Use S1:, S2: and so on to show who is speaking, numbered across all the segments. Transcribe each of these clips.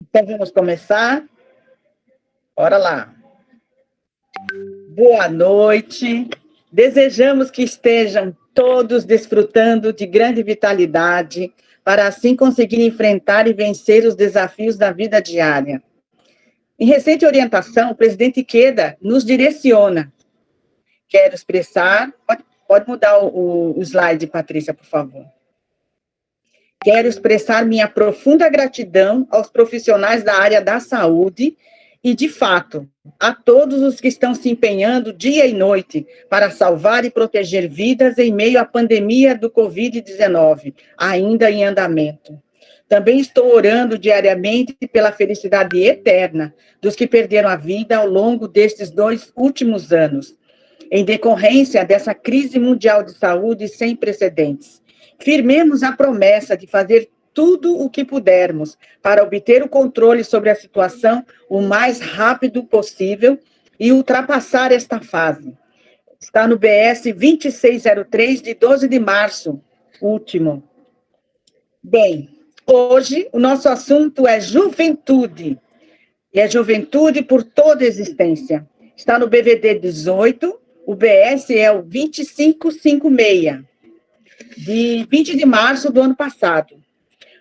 S1: Então, vamos começar? Bora lá. Boa noite. Desejamos que estejam todos desfrutando de grande vitalidade, para assim conseguir enfrentar e vencer os desafios da vida diária. Em recente orientação, o presidente Ikeda nos direciona. Quero expressar... Pode mudar o slide, Patrícia, por favor. Quero expressar minha profunda gratidão aos profissionais da área da saúde e, de fato, a todos os que estão se empenhando dia e noite para salvar e proteger vidas em meio à pandemia do Covid-19, ainda em andamento. Também estou orando diariamente pela felicidade eterna dos que perderam a vida ao longo destes 2 últimos anos, em decorrência dessa crise mundial de saúde sem precedentes. Firmemos a promessa de fazer tudo o que pudermos para obter o controle sobre a situação o mais rápido possível e ultrapassar esta fase. Está no BS 2603, de 12 de março, último. Bem, hoje o nosso assunto é juventude, e é juventude por toda a existência. Está no BVD 18, o BS é o 2556, de 20 de março do ano passado.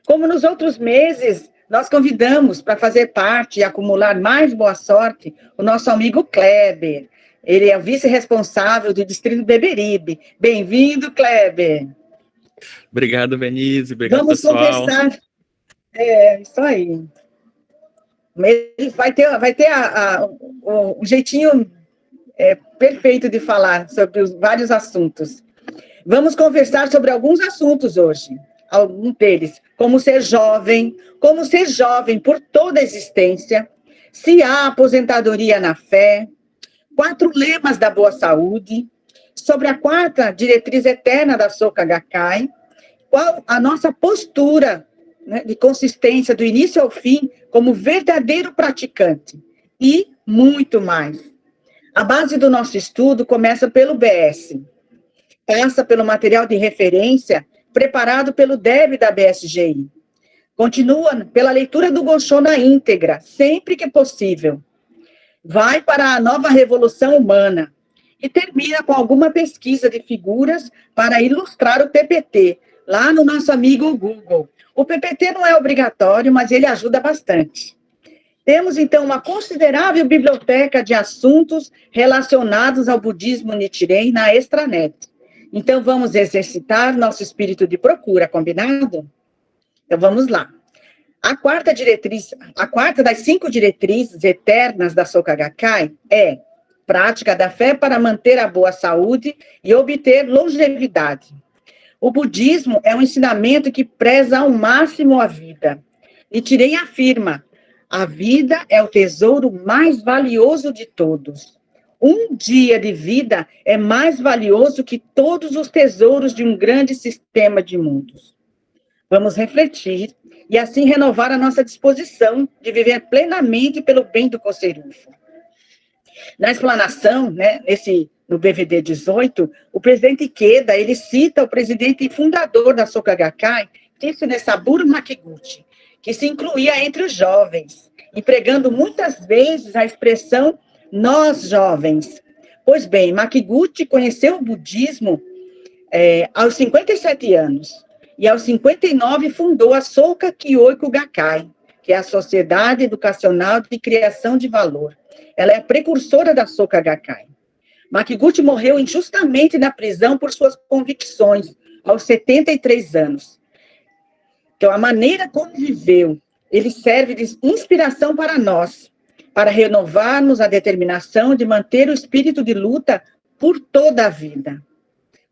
S1: Como nos outros meses, nós convidamos para fazer parte e acumular mais boa sorte o nosso amigo Kleber. Ele é o vice-responsável do Distrito Beberibe. Bem-vindo, Kleber.
S2: Obrigado, Venise. Obrigado,
S1: Vamos
S2: pessoal.
S1: Conversar. Isso aí. Ele vai ter o jeitinho perfeito de falar sobre os vários assuntos. Vamos conversar sobre alguns assuntos hoje. Alguns deles, como ser jovem por toda a existência, se há aposentadoria na fé, 4 lemas da boa saúde, sobre a 4ª diretriz eterna da Soka Gakkai, qual a nossa postura, né, de consistência do início ao fim como verdadeiro praticante, e muito mais. A base do nosso estudo começa pelo BS, passa pelo material de referência preparado pelo DEB da BSGI. Continua pela leitura do Gosho na íntegra, sempre que possível. Vai para a nova revolução humana e termina com alguma pesquisa de figuras para ilustrar o PPT, lá no nosso amigo Google. O PPT não é obrigatório, mas ele ajuda bastante. Temos, então, uma considerável biblioteca de assuntos relacionados ao budismo Nichiren na extranet. Então, vamos exercitar nosso espírito de procura, combinado? Então, vamos lá. A 4ª das 5 diretrizes eternas da Soka Gakkai é prática da fé para manter a boa saúde e obter longevidade. O budismo é um ensinamento que preza ao máximo a vida. Nichiren afirma: a vida é o tesouro mais valioso de todos. Um dia de vida é mais valioso que todos os tesouros de um grande sistema de mundos. Vamos refletir e assim renovar a nossa disposição de viver plenamente pelo bem do Koserufo. Na explanação, né, no BVD 18, o presidente Ikeda, ele cita o presidente e fundador da Soka Gakkai, Tsutsune Saburo Makiguchi, que se incluía entre os jovens, empregando muitas vezes a expressão nós jovens. Pois bem, Makiguchi conheceu o budismo aos 57 anos, e aos 59 fundou a Soka Kyoiku Gakkai, que é a Sociedade Educacional de Criação de Valor. Ela é a precursora da Soka Gakkai. Makiguchi morreu injustamente na prisão por suas convicções, aos 73 anos. Então, a maneira como viveu, ele serve de inspiração para nós, para renovarmos a determinação de manter o espírito de luta por toda a vida.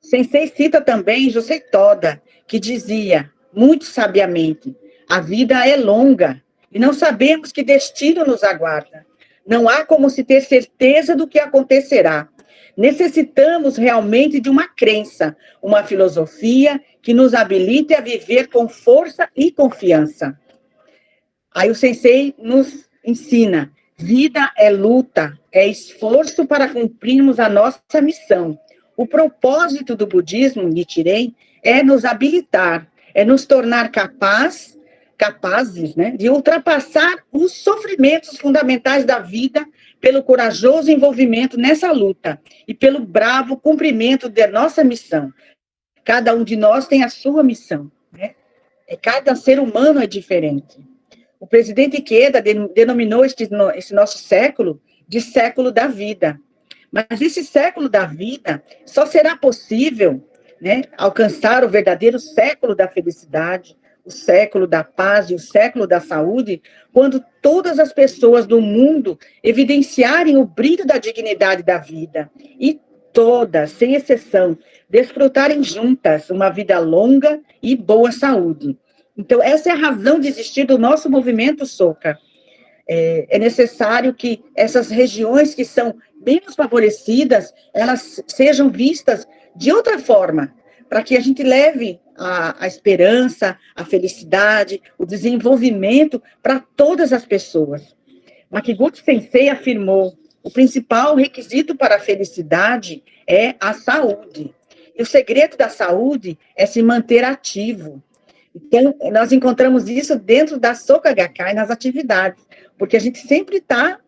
S1: Sensei cita também Josei Toda, que dizia, muito sabiamente, a vida é longa e não sabemos que destino nos aguarda. Não há como se ter certeza do que acontecerá. Necessitamos realmente de uma crença, uma filosofia que nos habilite a viver com força e confiança. Aí o Sensei nos ensina, vida é luta, é esforço para cumprirmos a nossa missão. O propósito do budismo Nichiren é nos habilitar, é nos tornar capaz capazes, né, de ultrapassar os sofrimentos fundamentais da vida pelo corajoso envolvimento nessa luta e pelo bravo cumprimento da nossa missão. Cada um de nós tem a sua missão, né? Cada ser humano é diferente. O presidente Ikeda denominou esse nosso século de século da vida. Mas esse século da vida só será possível, né, alcançar o verdadeiro século da felicidade, o século da paz e o século da saúde, quando todas as pessoas do mundo evidenciarem o brilho da dignidade da vida e todas, sem exceção, desfrutarem juntas uma vida longa e boa saúde. Então, essa é a razão de existir do nosso movimento Soka. É necessário que essas regiões que são menos favorecidas, elas sejam vistas de outra forma, para que a gente leve a esperança, a felicidade, o desenvolvimento para todas as pessoas. Makiguchi Sensei afirmou: o principal requisito para a felicidade é a saúde. E o segredo da saúde é se manter ativo. Então, nós encontramos isso dentro da Soka Gakkai, nas atividades, porque a gente sempre está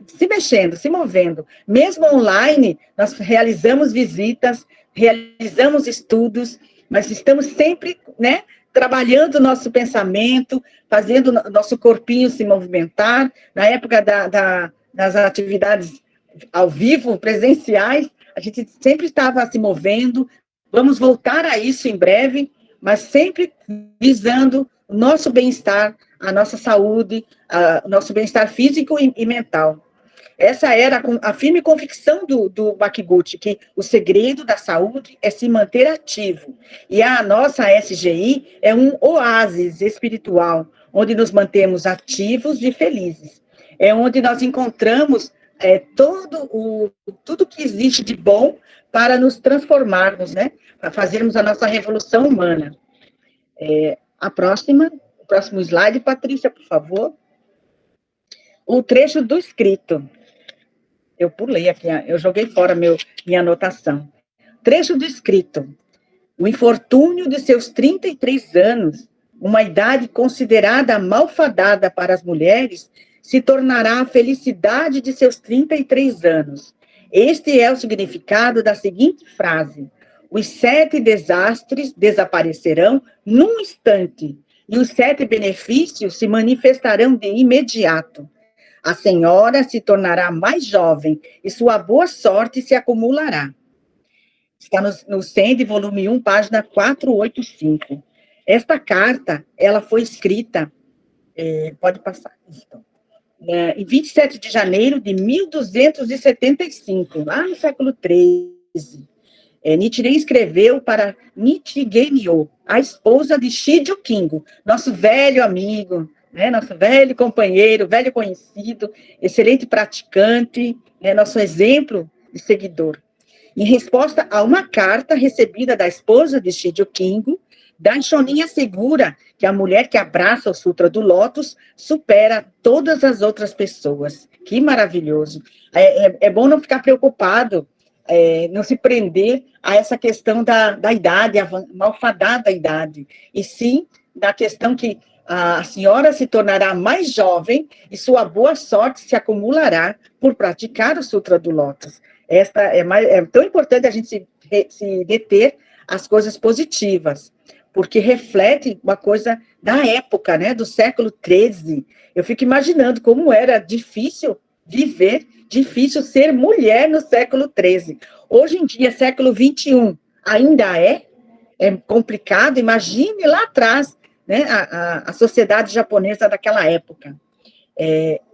S1: se mexendo, se movendo. Mesmo online, nós realizamos visitas, realizamos estudos, mas estamos sempre, né, trabalhando o nosso pensamento, fazendo o nosso corpinho se movimentar. Na época das atividades ao vivo, presenciais, a gente sempre estava se movendo. Vamos voltar a isso em breve, mas sempre visando o nosso bem-estar, a nossa saúde, o nosso bem-estar físico e mental. Essa era a firme convicção do Makiguchi, que o segredo da saúde é se manter ativo. E a nossa SGI é um oásis espiritual, onde nos mantemos ativos e felizes. É onde nós encontramos tudo que existe de bom para nos transformarmos, né? Para fazermos a nossa revolução humana. O próximo slide, Patrícia, por favor. O trecho do escrito. Eu pulei aqui, eu joguei fora minha anotação. Trecho do escrito. O infortúnio de seus 33 anos, uma idade considerada malfadada para as mulheres, se tornará a felicidade de seus 33 anos. Este é o significado da seguinte frase: os 7 desastres desaparecerão num instante, e os 7 benefícios se manifestarão de imediato. A senhora se tornará mais jovem, e sua boa sorte se acumulará. Está no CEND, volume 1, página 485. Esta carta, ela foi escrita, pode passar, então, em 27 de janeiro de 1275, lá no século XIII. Nichiren escreveu para Nichigenyo, a esposa de Shijo Kingo, nosso velho amigo, né, nosso velho companheiro, velho conhecido, excelente praticante, né, nosso exemplo de seguidor. Em resposta a uma carta recebida da esposa de Shijo Kingo, Daishonin assegura que a mulher que abraça o Sutra do Lótus supera todas as outras pessoas. Que maravilhoso. É bom não ficar preocupado, não se prender a essa questão da idade, a malfadada idade, e sim da questão que a senhora se tornará mais jovem e sua boa sorte se acumulará por praticar o Sutra do Lótus. Esta é tão importante a gente se deter às coisas positivas, porque reflete uma coisa da época, né, do século XIII. Eu fico imaginando como era difícil viver, difícil ser mulher no século XIII. Hoje em dia, século XXI, ainda é complicado. Imagine lá atrás, né, a sociedade japonesa daquela época.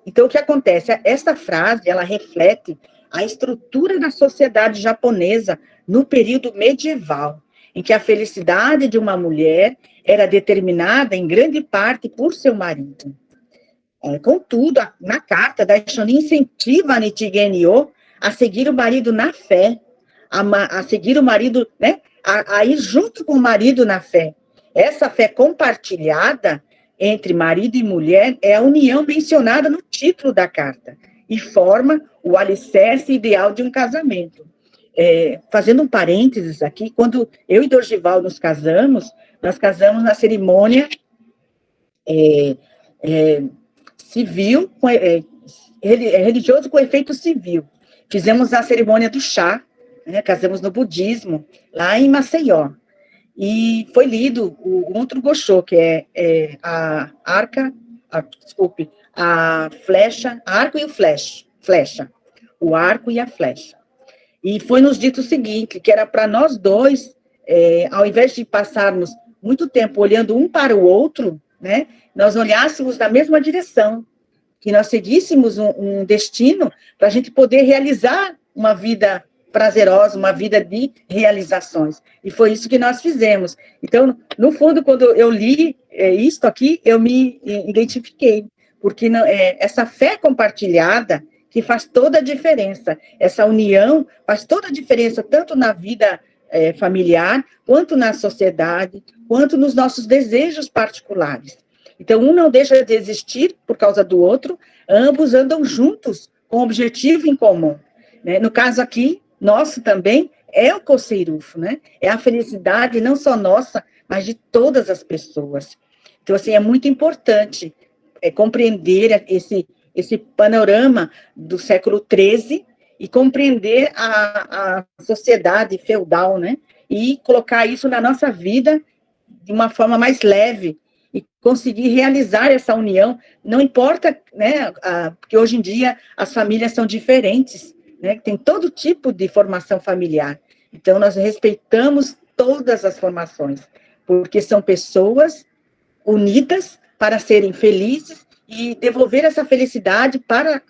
S1: Então, o que acontece? Esta frase, ela reflete a estrutura da sociedade japonesa no período medieval, em que a felicidade de uma mulher era determinada em grande parte por seu marido. Contudo, na carta, Daishonin incentiva a Nichigen-yo a seguir o marido na fé, a seguir o marido, né, a ir junto com o marido na fé. Essa fé compartilhada entre marido e mulher é a união mencionada no título da carta e forma o alicerce ideal de um casamento. Fazendo um parênteses aqui, quando eu e Dorgival nos casamos, nós casamos na cerimônia é, é, civil, religioso com efeito civil. Fizemos a cerimônia do chá, né, casamos no budismo, lá em Maceió. E foi lido o Ontro Goshô, que é a arca, a flecha, arco e o flecha, o arco e a flecha. E foi nos dito o seguinte, que era para nós dois, ao invés de passarmos muito tempo olhando um para o outro, né, nós olhássemos na mesma direção, que nós seguíssemos um destino para a gente poder realizar uma vida prazerosa, uma vida de realizações. E foi isso que nós fizemos. Então, no fundo, quando eu li isto aqui, eu me identifiquei, porque essa fé compartilhada que faz toda a diferença, essa união faz toda a diferença, tanto na vida familiar, quanto na sociedade, quanto nos nossos desejos particulares. Então, um não deixa de existir por causa do outro, ambos andam juntos com um objetivo em comum. Né? No caso aqui, nosso também é o Coceirufo, né? É a felicidade não só nossa, mas de todas as pessoas. Então, assim, é muito importante compreender esse panorama do século XIII e compreender a sociedade feudal, né? E colocar isso na nossa vida de uma forma mais leve, e conseguir realizar essa união, não importa, né, porque hoje em dia as famílias são diferentes, né, tem todo tipo de formação familiar, então nós respeitamos todas as formações, porque são pessoas unidas para serem felizes e devolver essa felicidade para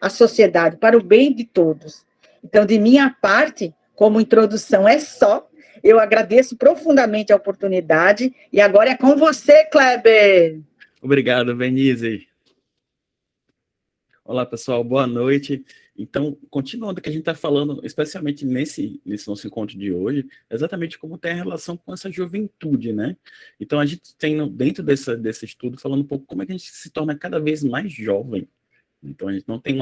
S1: a sociedade, para o bem de todos. Então, de minha parte, como introdução é só, eu agradeço profundamente a oportunidade, e agora é com você, Kleber.
S2: Obrigado, Venise. Olá, pessoal, boa noite. Então, continuando o que a gente está falando, especialmente nesse nosso encontro de hoje, exatamente como tem a relação com essa juventude, né? Então, a gente tem dentro desse estudo falando um pouco como é que a gente se torna cada vez mais jovem. Então, a gente não tem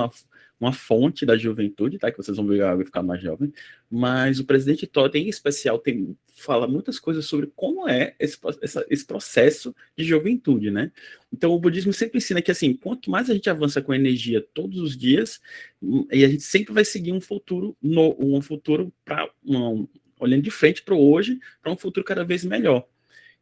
S2: uma fonte da juventude, tá? Que vocês vão ver a ficar mais jovem, mas o presidente Todd, em especial, fala muitas coisas sobre como é esse processo de juventude, né? Então, o budismo sempre ensina que, assim, quanto mais a gente avança com energia todos os dias, e a gente sempre vai seguir um futuro para olhando de frente para o hoje, para um futuro cada vez melhor.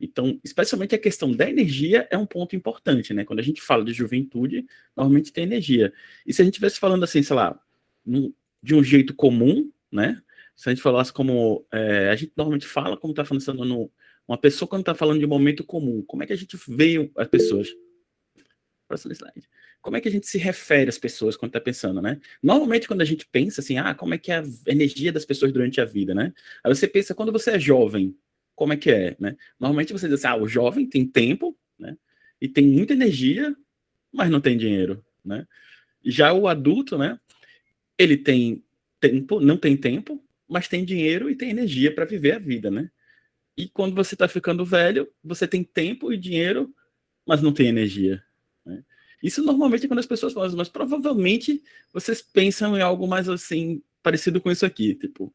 S2: Então, especialmente a questão da energia é um ponto importante, né? Quando a gente fala de juventude, normalmente tem energia. E se a gente estivesse falando assim, sei lá, de um jeito comum, né? Se a gente falasse como... a gente normalmente fala como está falando uma pessoa quando está falando de um momento comum. Como é que a gente vê as pessoas? Próximo slide. Como é que a gente se refere às pessoas quando está pensando, né? Normalmente, quando a gente pensa assim, como é que é a energia das pessoas durante a vida, né? Aí você pensa, quando você é jovem, como é que é, né? Normalmente você diz assim, o jovem tem tempo, né? E tem muita energia, mas não tem dinheiro, né? Já o adulto, né? Ele tem tempo, não tem tempo, mas tem dinheiro e tem energia para viver a vida, né? E quando você está ficando velho, você tem tempo e dinheiro, mas não tem energia, né? Isso normalmente é quando as pessoas falam, mas provavelmente vocês pensam em algo mais assim, parecido com isso aqui, tipo,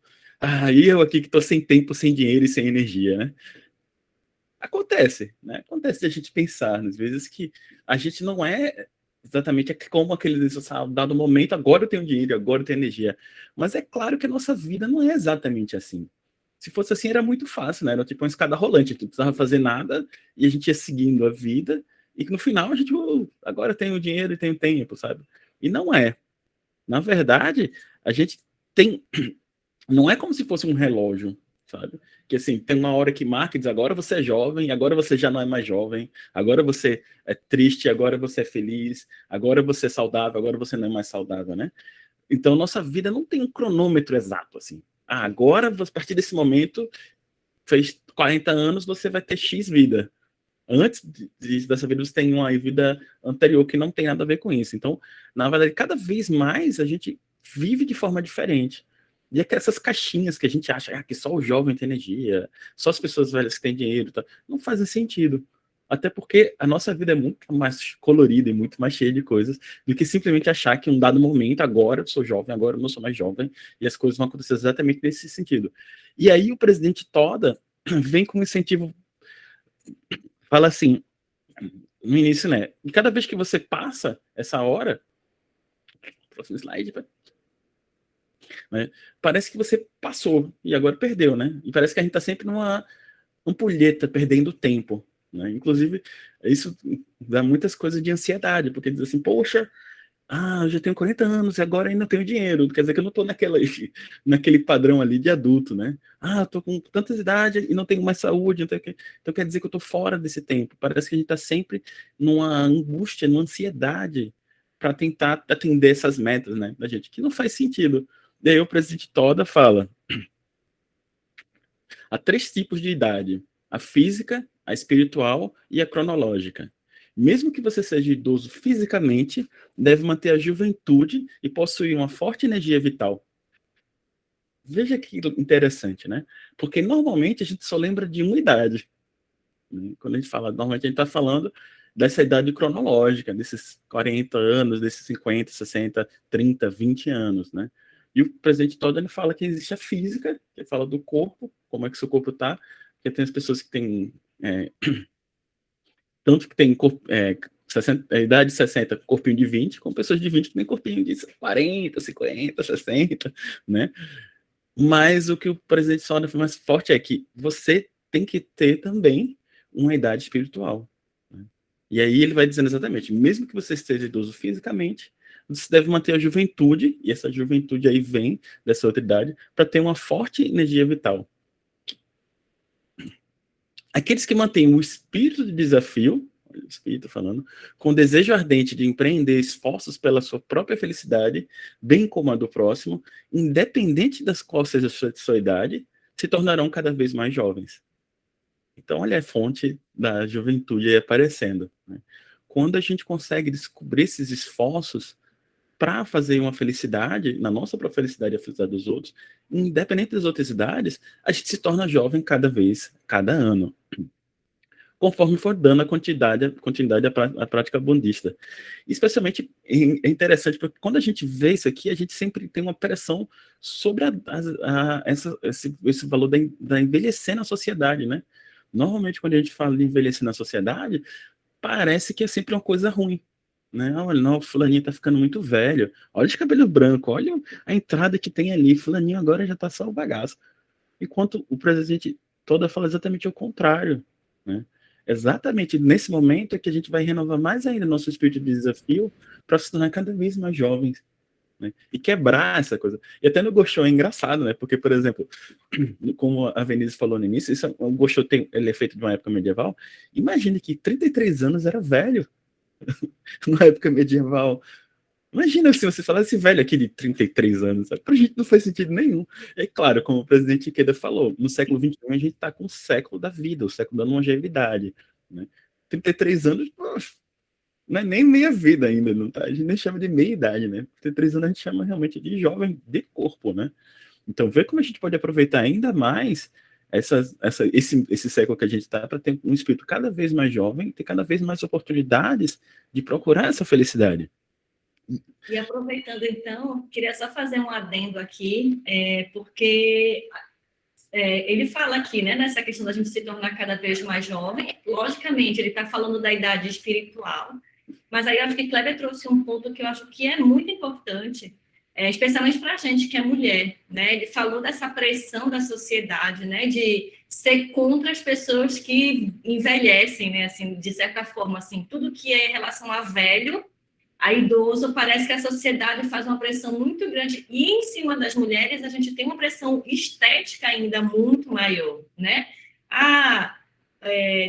S2: e eu aqui que tô sem tempo, sem dinheiro e sem energia, né? Acontece, né? Acontece de a gente pensar, às vezes, que a gente não é exatamente como aquele dado momento, agora eu tenho dinheiro, agora eu tenho energia. Mas é claro que a nossa vida não é exatamente assim. Se fosse assim, era muito fácil, né? Era tipo uma escada rolante, a gente não precisava fazer nada e a gente ia seguindo a vida, e que no final a gente, agora eu tenho dinheiro e tenho tempo, sabe? E não é. Na verdade, a gente tem. Não é como se fosse um relógio, sabe? Que assim, tem uma hora que marca e diz, agora você é jovem, agora você já não é mais jovem, agora você é triste, agora você é feliz, agora você é saudável, agora você não é mais saudável, né? Então, nossa vida não tem um cronômetro exato, assim. Agora, a partir desse momento, fez 40 anos, você vai ter X vida. Antes dessa vida, você tem uma vida anterior que não tem nada a ver com isso. Então, na verdade, cada vez mais a gente vive de forma diferente. E é que essas caixinhas que a gente acha que só o jovem tem energia, só as pessoas velhas que têm dinheiro, tá? Não fazem sentido. Até porque a nossa vida é muito mais colorida e muito mais cheia de coisas do que simplesmente achar que em um dado momento, agora eu sou jovem, agora eu não sou mais jovem, e as coisas vão acontecer exatamente nesse sentido. E aí o presidente Toda vem com um incentivo, fala assim, No início, né? E cada vez que você passa essa hora, próximo slide, né? Parece que você passou e agora perdeu, né? E parece que a gente está sempre numa ampulheta, perdendo tempo, né? Inclusive, isso dá muitas coisas de ansiedade, porque diz assim, poxa, eu já tenho 40 anos e agora ainda tenho dinheiro, quer dizer que eu não estou naquele padrão ali de adulto, né? Eu estou com tantas idades e não tenho mais saúde, então quer dizer que eu estou fora desse tempo. Parece que a gente está sempre numa angústia, numa ansiedade para tentar atender essas metas, né, da gente, que não faz sentido. Daí o presidente Toda fala, há 3 tipos de idade: a física, a espiritual e a cronológica. Mesmo que você seja idoso fisicamente, deve manter a juventude e possuir uma forte energia vital. Veja que interessante, né? Porque normalmente a gente só lembra de uma idade, né? Quando a gente fala, normalmente a gente está falando dessa idade cronológica, desses 40 anos, desses 50, 60, 30, 20 anos, né? E o presidente Todd, ele fala que existe a física, que fala do corpo, como é que seu corpo está, porque tem as pessoas que têm, tanto que tem a idade de 60, corpinho de 20, com pessoas de 20 que tem corpinho de 40, 50, 60, né? Mas o que o presidente Todd foi mais forte é que você tem que ter também uma idade espiritual, né? E aí ele vai dizendo exatamente, mesmo que você esteja idoso fisicamente, você deve manter a juventude, e essa juventude aí vem dessa outra idade, para ter uma forte energia vital. Aqueles que mantêm o espírito de desafio, olha o espírito falando, com desejo ardente de empreender esforços pela sua própria felicidade, bem como a do próximo, independente das qual seja a sua idade, se tornarão cada vez mais jovens. Então, olha a fonte da juventude aí aparecendo, né? Quando a gente consegue descobrir esses esforços para fazer uma felicidade, na nossa própria felicidade e a felicidade dos outros, independente das outras idades, a gente se torna jovem cada ano, conforme for dando a continuidade à prática budista. Especialmente é interessante, porque quando a gente vê isso aqui, a gente sempre tem uma pressão sobre esse valor da envelhecer na sociedade, né? Normalmente, quando a gente fala de envelhecer na sociedade, parece que é sempre uma coisa ruim, né? Olha, não, fulaninho tá ficando muito velho, olha esse cabelo branco, olha a entrada que tem ali, fulaninho agora já tá só o bagaço. Enquanto o presidente Toda fala exatamente o contrário, né? Exatamente nesse momento é que a gente vai renovar mais ainda nosso espírito de desafio para se tornar cada vez mais jovens, né? E quebrar essa coisa. E até no Gosho é engraçado, né? Porque, por exemplo, como a Venise falou no início, o Gosho ele é feito de uma época medieval. Imagine que 33 anos era velho na época medieval. Imagina se você falasse esse velho aqui de 33 anos, sabe? Pra gente não faz sentido nenhum. É claro, como o presidente Ikeda falou, no século XXI a gente está com o século da vida, o século da longevidade, né? 33 anos, poxa, não é nem meia vida ainda, não tá? A gente nem chama de meia idade, né? 33 anos a gente chama realmente de jovem de corpo, né? Então, ver como a gente pode aproveitar ainda mais esse século que a gente está para ter um espírito cada vez mais jovem, ter cada vez mais oportunidades de procurar essa felicidade.
S3: E aproveitando, então, queria só fazer um adendo aqui, porque ele fala aqui, né, nessa questão da gente se tornar cada vez mais jovem. Logicamente, ele está falando da idade espiritual, mas aí eu acho que Kleber trouxe um ponto que eu acho que é muito importante, especialmente para a gente que é mulher, né? Ele falou dessa pressão da sociedade, né, de ser contra as pessoas que envelhecem, né, assim, de certa forma, assim, tudo que é em relação a velho, a idoso, parece que a sociedade faz uma pressão muito grande, e em cima das mulheres a gente tem uma pressão estética ainda muito maior, né?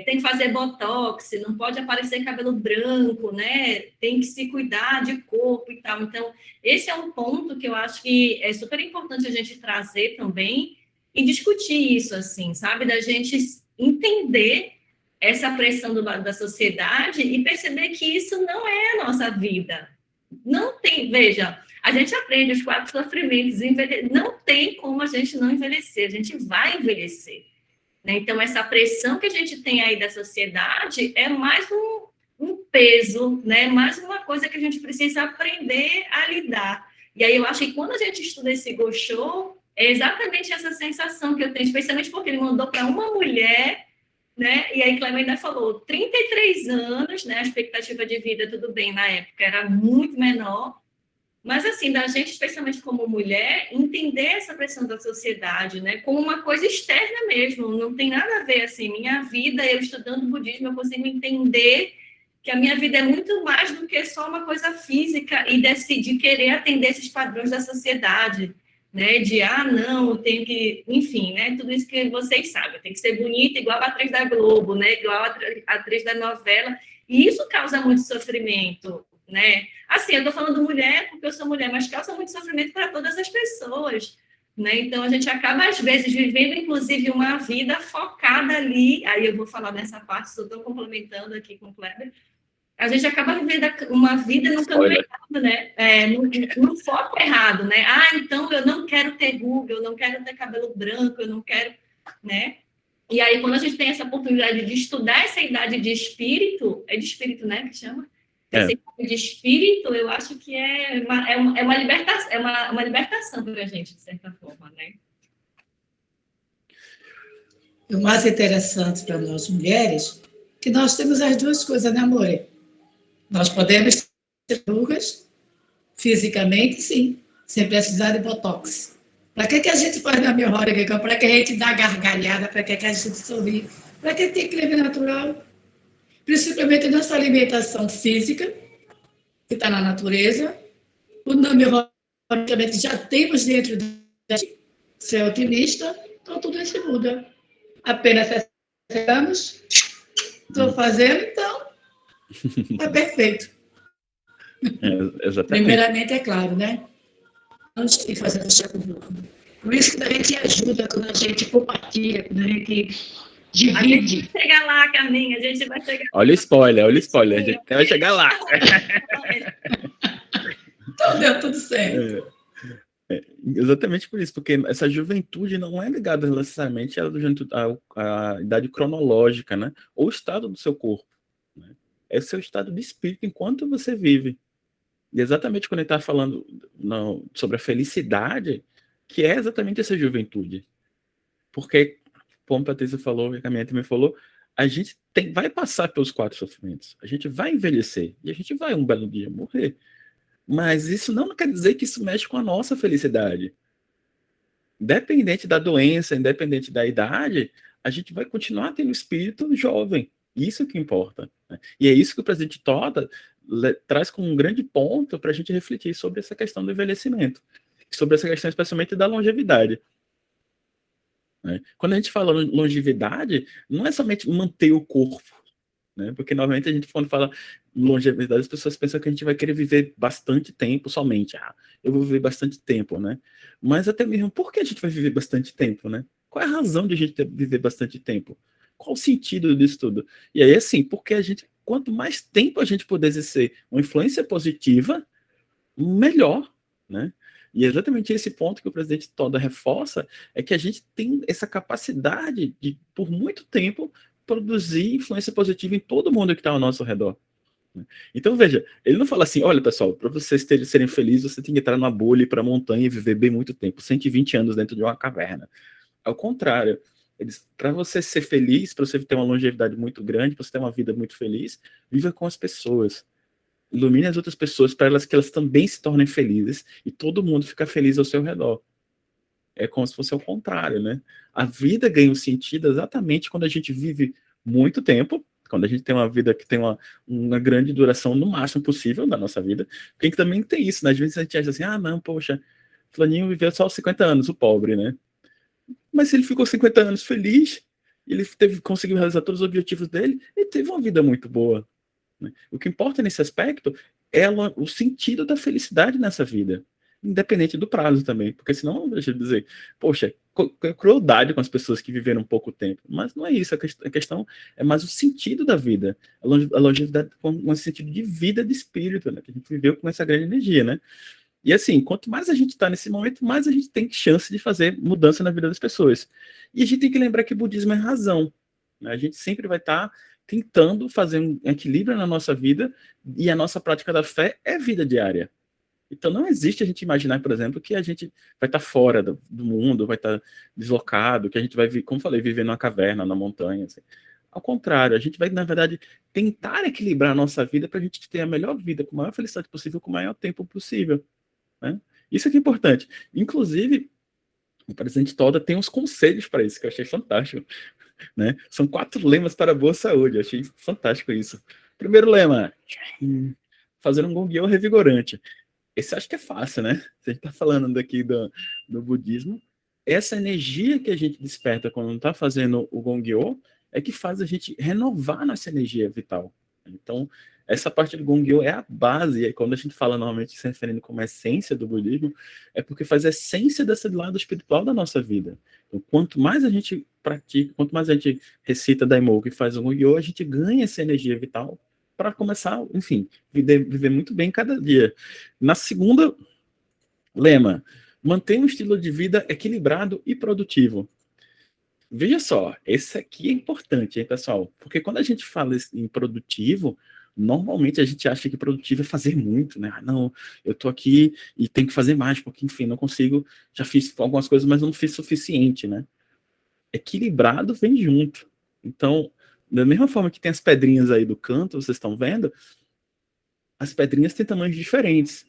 S3: Tem que fazer botox, não pode aparecer cabelo branco, né? Tem que se cuidar de corpo e tal. Então, esse é um ponto que eu acho que é super importante a gente trazer também e discutir isso, assim, sabe? Da gente entender essa pressão da sociedade e perceber que isso não é a nossa vida. Não tem, veja, a gente aprende os 4 sofrimentos, não tem como a gente não envelhecer, a gente vai envelhecer, né? Então, essa pressão que a gente tem aí da sociedade é mais um peso, né? Mais uma coisa que a gente precisa aprender a lidar. E aí eu acho que quando a gente estuda esse Gosho, é exatamente essa sensação que eu tenho, especialmente porque ele mandou para uma mulher, né? E aí Cleber ainda falou, 33 anos, né? A expectativa de vida, tudo bem, na época era muito menor, mas assim, da gente, especialmente como mulher, entender essa pressão da sociedade, né? Como uma coisa externa mesmo, não tem nada a ver, assim, minha vida, eu estudando budismo, eu consigo entender que a minha vida é muito mais do que só uma coisa física e decidir querer atender esses padrões da sociedade, né? De, não, eu tenho que... Enfim, né? Tudo isso que vocês sabem. Tem que ser bonita igual a atriz da Globo, né? Igual a atriz da novela. E isso causa muito sofrimento, né? Assim, eu estou falando mulher porque eu sou mulher, mas causa muito sofrimento para todas as pessoas, né? Então, a gente acaba, às vezes, vivendo, inclusive, uma vida focada ali. Aí eu vou falar nessa parte, só estou complementando aqui com o Kleber. A gente acaba vivendo uma vida no caminho errado, né? No foco errado, né? Então eu não quero ter ruga, eu não quero ter cabelo branco, eu não quero, né? E aí, quando a gente tem essa oportunidade de estudar essa idade de espírito, é de espírito, né, que chama? Essa idade de espírito, eu acho que é uma libertação, uma libertação para a gente, de certa forma, né?
S4: E o mais interessante para nós mulheres, que nós temos as duas coisas, né, amor? Nós podemos ter rugas, fisicamente, sim, sem precisar de botox. Para que a gente faz na mirrora? Para que a gente dá gargalhada? Para que a gente sorri? Para que tem creme natural? Principalmente nossa alimentação física, que está na natureza. O nome obviamente, já temos dentro da gente, ser otimista, então tudo isso muda. Apenas 60 anos, estou fazendo, então, é perfeito.
S2: Exatamente.
S4: Primeiramente, é claro, né? Antes de fazer o chá com burro. Por isso que a gente ajuda, quando a gente compartilha, quando a gente divide.
S3: A gente vai chegar lá, Carminha, a gente vai chegar lá.
S2: Olha o spoiler, a gente vai chegar lá.
S4: Então deu tudo certo.
S2: Exatamente por isso, porque essa juventude não é ligada necessariamente à idade cronológica, né? Ou o estado do seu corpo, né? É o seu estado de espírito enquanto você vive. E exatamente quando ele está falando sobre a felicidade, que é exatamente essa juventude. Porque, como a Patrícia falou, e a minha também falou, a gente vai passar pelos 4 sofrimentos. A gente vai envelhecer. E a gente vai um belo dia morrer. Mas isso não quer dizer que isso mexe com a nossa felicidade. Independente da doença, independente da idade, a gente vai continuar tendo espírito jovem. Isso que importa, né? E é isso que o presidente Toda traz como um grande ponto para a gente refletir sobre essa questão do envelhecimento, sobre essa questão especialmente da longevidade, né? Quando a gente fala longevidade, não é somente manter o corpo, né? Porque normalmente a gente, quando fala longevidade, as pessoas pensam que a gente vai querer viver bastante tempo somente. Eu vou viver bastante tempo, né? Mas até mesmo, por que a gente vai viver bastante tempo, né? Qual é a razão de a gente viver bastante tempo? Qual o sentido disso tudo? E aí, assim, porque quanto mais tempo a gente puder exercer uma influência positiva, melhor, né? E é exatamente esse ponto que o presidente Toda reforça, é que a gente tem essa capacidade de, por muito tempo, produzir influência positiva em todo mundo que está ao nosso redor. Então, veja, ele não fala assim, olha, pessoal, para vocês serem felizes, você tem que entrar numa bolha, ir para a montanha e viver bem muito tempo, 120 anos dentro de uma caverna. Ao contrário, para você ser feliz, para você ter uma longevidade muito grande, para você ter uma vida muito feliz, viva com as pessoas. Ilumine as outras pessoas para que elas também se tornem felizes e todo mundo fica feliz ao seu redor. É como se fosse ao contrário, né? A vida ganha um sentido exatamente quando a gente vive muito tempo, quando a gente tem uma vida que tem uma grande duração no máximo possível da nossa vida, porque também tem isso, né? Às vezes a gente acha assim, não, poxa, fulaninho viveu só 50 anos, o pobre, né? Mas se ele ficou 50 anos feliz, ele conseguiu realizar todos os objetivos dele, ele teve uma vida muito boa, né? O que importa nesse aspecto é o sentido da felicidade nessa vida, independente do prazo também, porque senão, deixa eu dizer, poxa, crueldade com as pessoas que viveram pouco tempo, mas não é isso, a questão é mais o sentido da vida, a longevidade com esse sentido de vida, de espírito, né, que a gente viveu com essa grande energia, né? E assim, quanto mais a gente está nesse momento, mais a gente tem chance de fazer mudança na vida das pessoas. E a gente tem que lembrar que o budismo é razão, né? A gente sempre vai estar tentando fazer um equilíbrio na nossa vida, e a nossa prática da fé é vida diária. Então não existe a gente imaginar, por exemplo, que a gente vai estar fora do mundo, vai estar deslocado, que a gente vai, como falei, viver numa caverna, na montanha. Assim. Ao contrário, a gente vai, na verdade, tentar equilibrar a nossa vida para a gente ter a melhor vida, com a maior felicidade possível, com o maior tempo possível, né? Isso que é importante. Inclusive, o presidente Toda tem uns conselhos para isso, que eu achei fantástico, né? São 4 lemas para a boa saúde, eu achei fantástico isso. Primeiro lema, fazer um gongyo revigorante. Esse acho que é fácil, né? Se a gente está falando daqui do budismo, essa energia que a gente desperta quando está fazendo o gongyo é que faz a gente renovar nossa energia vital. Então, essa parte do gongyo é a base, e quando a gente fala normalmente se referindo como a essência do budismo, é porque faz a essência desse lado espiritual da nossa vida. Então, quanto mais a gente pratica, quanto mais a gente recita Daimoku e faz o gongyo, a gente ganha essa energia vital para começar, enfim, viver muito bem cada dia. Na segunda lema, manter um estilo de vida equilibrado e produtivo. Veja só, esse aqui é importante, hein, pessoal? Porque quando a gente fala em produtivo, normalmente a gente acha que produtivo é fazer muito, né? Ah, não, eu tô aqui e tenho que fazer mais, porque, enfim, não consigo, já fiz algumas coisas, mas não fiz suficiente, né? Equilibrado vem junto. Então, da mesma forma que tem as pedrinhas aí do canto, vocês estão vendo, as pedrinhas têm tamanhos diferentes,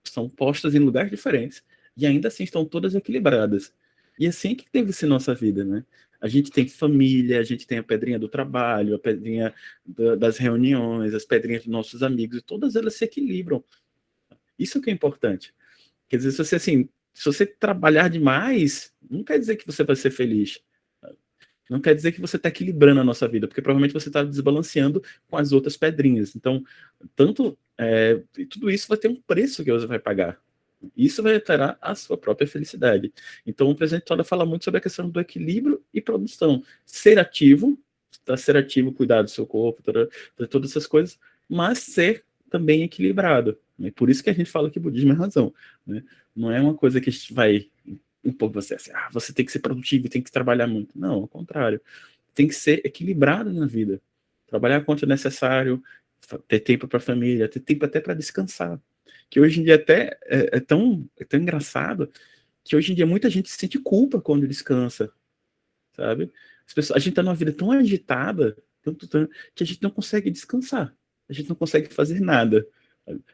S2: são postas em lugares diferentes, e ainda assim estão todas equilibradas. E assim é que deve ser nossa vida, né? A gente tem família, a gente tem a pedrinha do trabalho, a pedrinha das reuniões, as pedrinhas dos nossos amigos, e todas elas se equilibram. Isso que é importante. Quer dizer, se você trabalhar demais, não quer dizer que você vai ser feliz. Não quer dizer que você está equilibrando a nossa vida, porque provavelmente você está desbalanceando com as outras pedrinhas. Então, tudo isso vai ter um preço que você vai pagar. Isso vai alterar a sua própria felicidade. Então, o presidente Toda fala muito sobre a questão do equilíbrio e produção. Ser ativo, cuidar do seu corpo, todas essas coisas, mas ser também equilibrado. Né? Por isso que a gente fala que o budismo é razão. Né? Não é uma coisa que a gente vai impor você assim, você tem que ser produtivo, tem que trabalhar muito. Não, ao contrário. Tem que ser equilibrado na vida. Trabalhar quanto é necessário, ter tempo para a família, ter tempo até para descansar. Que hoje em dia até é tão engraçado que hoje em dia muita gente sente culpa quando descansa, sabe? A gente está numa vida tão agitada, que a gente não consegue descansar. A gente não consegue fazer nada.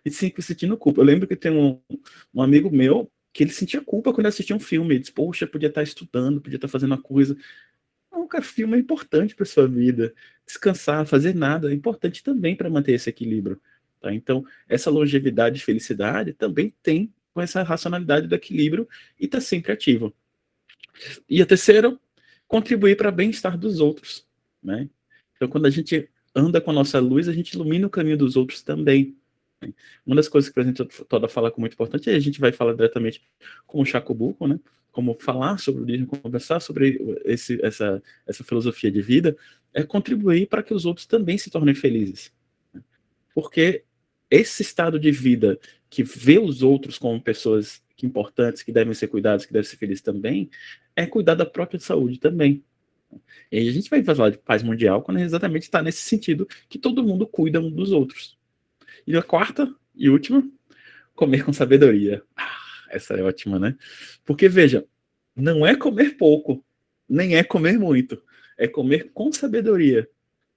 S2: E sempre sentindo culpa. Eu lembro que tem um amigo meu que ele sentia culpa quando assistia um filme. Ele disse, poxa, podia estar estudando, podia estar fazendo uma coisa. Não, cara, filme é importante para sua vida. Descansar, fazer nada é importante também para manter esse equilíbrio. Tá? Então, essa longevidade e felicidade também tem com essa racionalidade do equilíbrio e está sempre ativo. E a terceira, contribuir para o bem-estar dos outros. Né? Então, quando a gente anda com a nossa luz, a gente ilumina o caminho dos outros também. Uma das coisas que a gente toda fala como muito importante, e a gente vai falar diretamente com o Shakobuko, né? Como falar sobre o budismo, conversar sobre essa filosofia de vida, é contribuir para que os outros também se tornem felizes. Porque esse estado de vida que vê os outros como pessoas importantes, que devem ser cuidados, que devem ser felizes também, é cuidar da própria saúde também. E aí a gente vai falar de paz mundial quando exatamente está nesse sentido que todo mundo cuida um dos outros. E a quarta e última, comer com sabedoria. Essa é ótima, né? Porque, veja, não é comer pouco, nem é comer muito. É comer com sabedoria.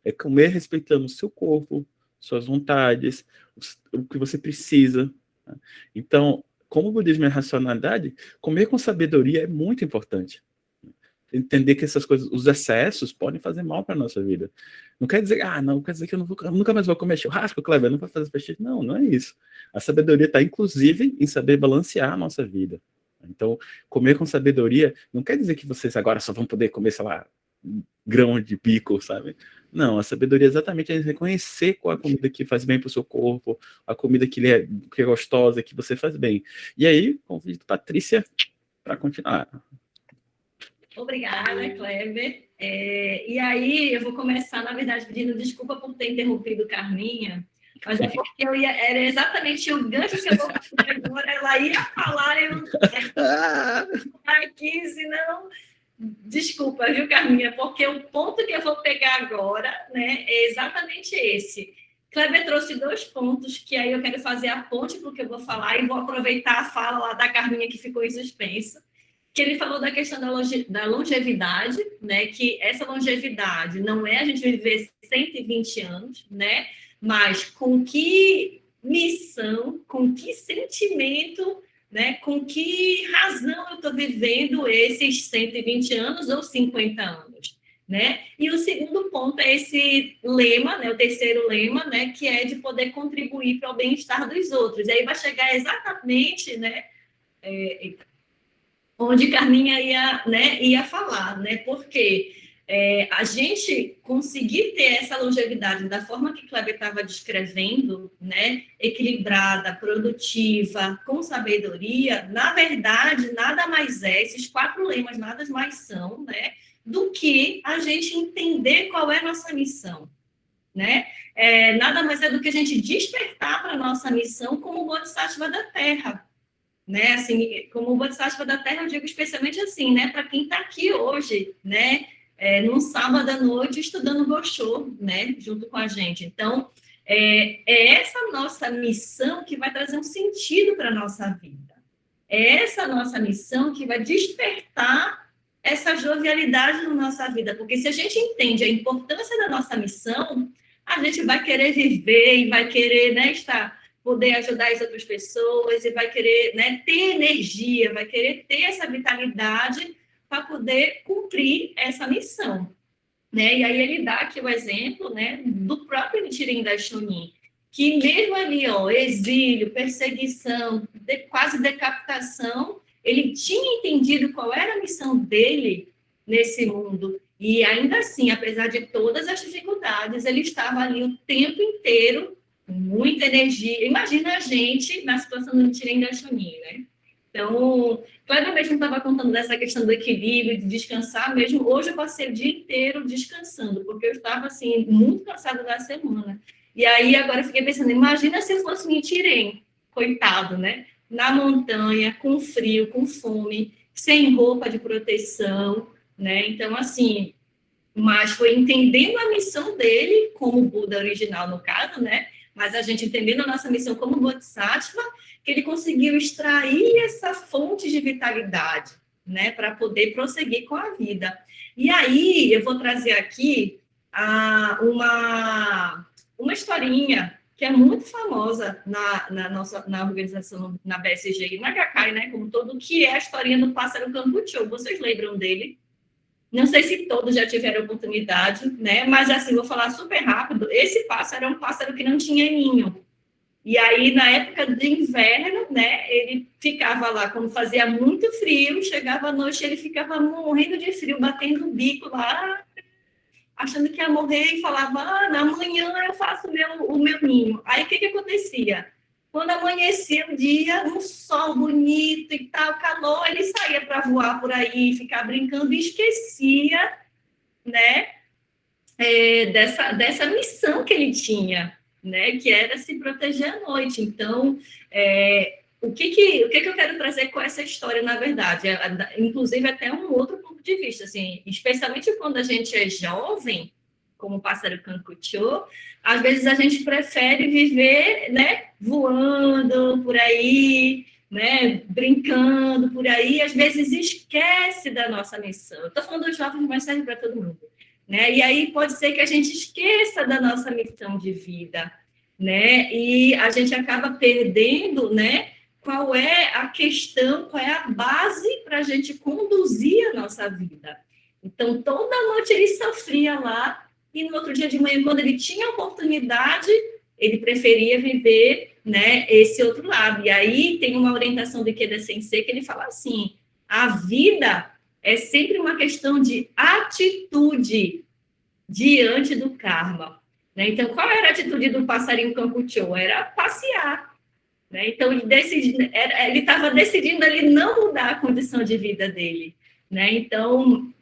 S2: É comer respeitando o seu corpo, suas vontades, o que você precisa. Então, como o budismo é racionalidade, comer com sabedoria é muito importante. Entender que essas coisas, os excessos podem fazer mal para a nossa vida. Não quer dizer, não quer dizer que eu nunca mais vou comer churrasco, Kleber, não vai fazer peixe. Não, não é isso. A sabedoria está, inclusive, em saber balancear a nossa vida. Então, comer com sabedoria não quer dizer que vocês agora só vão poder comer, sei lá, grão de bico, sabe? Não, a sabedoria é exatamente reconhecer qual a comida que faz bem para o seu corpo, a comida que é gostosa, que você faz bem. E aí, convido a Patrícia para continuar.
S3: Obrigada, Kleber. E aí, eu vou começar, na verdade, pedindo desculpa por ter interrompido Carminha, mas é porque era exatamente o gancho que eu vou fazer agora, ela ia falar, eu aqui, senão... Desculpa, viu, Carminha? Porque o ponto que eu vou pegar agora, né, é exatamente esse. Kleber trouxe 2 pontos que aí eu quero fazer a ponte para o que eu vou falar e vou aproveitar a fala lá da Carminha que ficou em suspenso. que ele falou da questão da longevidade, né? Que essa longevidade não é a gente viver 120 anos, né? Mas com que missão, com que sentimento, né? Com que razão eu estou vivendo esses 120 anos ou 50 anos, né? E o segundo ponto é esse lema, né? O terceiro lema, né? Que é de poder contribuir para o bem-estar dos outros. E aí vai chegar exatamente, né? Onde Carminha ia falar, né? Porque a gente conseguir ter essa longevidade da forma que Kleber estava descrevendo, né? Equilibrada, produtiva, com sabedoria, na verdade, nada mais é, esses 4 lemas nada mais são, né? Do que a gente entender qual é a nossa missão, né? Nada mais é do que a gente despertar para a nossa missão como Bodhisattva da Terra, né? Assim, como Bodhisattva da Terra, eu digo especialmente assim, né? Para quem está aqui hoje, né? Num sábado à noite, estudando Gosho, né? Junto com a gente. Então, é essa nossa missão que vai trazer um sentido para a nossa vida. É essa nossa missão que vai despertar essa jovialidade na nossa vida. Porque se a gente entende a importância da nossa missão, a gente vai querer viver e vai querer, né, poder ajudar as outras pessoas e vai querer, né, ter energia, vai querer ter essa vitalidade para poder cumprir essa missão, né? E aí ele dá aqui o exemplo, né, do próprio Nichiren Daishonin, que mesmo ali, ó, exílio, perseguição, quase decapitação, ele tinha entendido qual era a missão dele nesse mundo e ainda assim, apesar de todas as dificuldades, ele estava ali o tempo inteiro, muita energia. Imagina a gente na situação do Nichiren Daishonin, né? Então, Cléber mesmo estava contando dessa questão do equilíbrio, de descansar mesmo. Hoje eu passei o dia inteiro descansando, porque eu estava, assim, muito cansada da semana. E aí, agora eu fiquei pensando, imagina se fosse Nichiren, coitado, né? Na montanha, com frio, com fome, sem roupa de proteção, né? Então, assim, mas foi entendendo a missão dele, como Buda original, no caso, né? Mas a gente entendendo a nossa missão como Bodhisattva, que ele conseguiu extrair essa fonte de vitalidade, né, para poder prosseguir com a vida. E aí, eu vou trazer aqui uma historinha que é muito famosa na organização, na BSG e na Gakkai, né, como todo, que é a historinha do pássaro Kankucho. Vocês lembram dele? Não sei se todos já tiveram oportunidade, né? Mas assim, vou falar super rápido. Esse pássaro é um pássaro que não tinha ninho. E aí, na época de inverno, né? Ele ficava lá, quando fazia muito frio, chegava à noite, ele ficava morrendo de frio, batendo o bico lá, achando que ia morrer, e falava, amanhã eu faço o meu ninho. Aí, o que acontecia? Quando amanhecia o dia, um sol bonito e tal, calor, ele saía para voar por aí, ficar brincando e esquecia, né, dessa missão que ele tinha, né, que era se proteger à noite. Então, o que eu quero trazer com essa história, na verdade? Inclusive, até um outro ponto de vista, assim, especialmente quando a gente é jovem, como o pássaro Kankucho, às vezes a gente prefere viver, né, voando por aí, né, brincando por aí, às vezes esquece da nossa missão. Estou falando dos jovens, mas serve para todo mundo, né? E aí pode ser que a gente esqueça da nossa missão de vida, né? E a gente acaba perdendo, né, qual é a questão, qual é a base para a gente conduzir a nossa vida. Então, toda noite ele sofria lá, e no outro dia de manhã, quando ele tinha oportunidade, ele preferia viver, né, esse outro lado. E aí tem uma orientação do Ikeda Sensei que ele fala assim, a vida é sempre uma questão de atitude diante do karma, né? Então, qual era a atitude do passarinho Kankucho? Era passear, né? Então, ele estava decidindo ali não mudar a condição de vida dele, né? Então,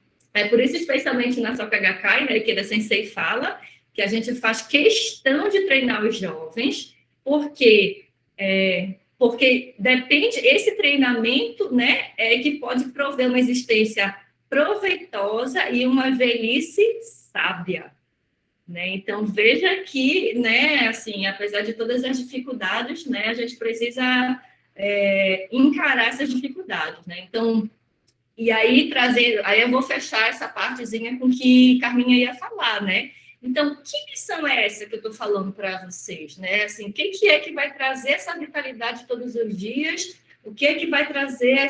S3: por isso, especialmente na Soka Gakkai, né, que a Sensei fala, que a gente faz questão de treinar os jovens, porque depende, esse treinamento, né, que pode prover uma existência proveitosa e uma velhice sábia, né? Então, veja que, né, assim, apesar de todas as dificuldades, né, a gente precisa encarar essas dificuldades, né? Então, E aí, aí eu vou fechar essa partezinha com o que Carminha ia falar, né? Então, que missão é essa que eu estou falando para vocês, né? Assim, o que é que vai trazer essa vitalidade todos os dias? O que é que vai trazer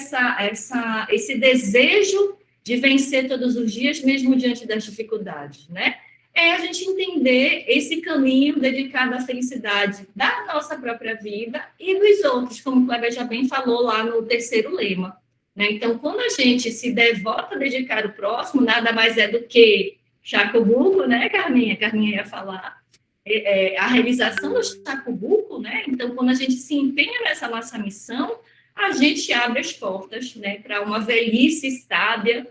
S3: esse desejo de vencer todos os dias, mesmo diante das dificuldades, né? É a gente entender esse caminho dedicado à felicidade da nossa própria vida e dos outros, como o Kleber já bem falou lá no terceiro lema, né? Então, quando a gente se devota a dedicar o próximo, nada mais é do que chacobuco, né, Carminha? Carminha ia falar. A realização do chacobuco, né? Então, quando a gente se empenha nessa nossa missão, a gente abre as portas, né, para uma velhice sábia,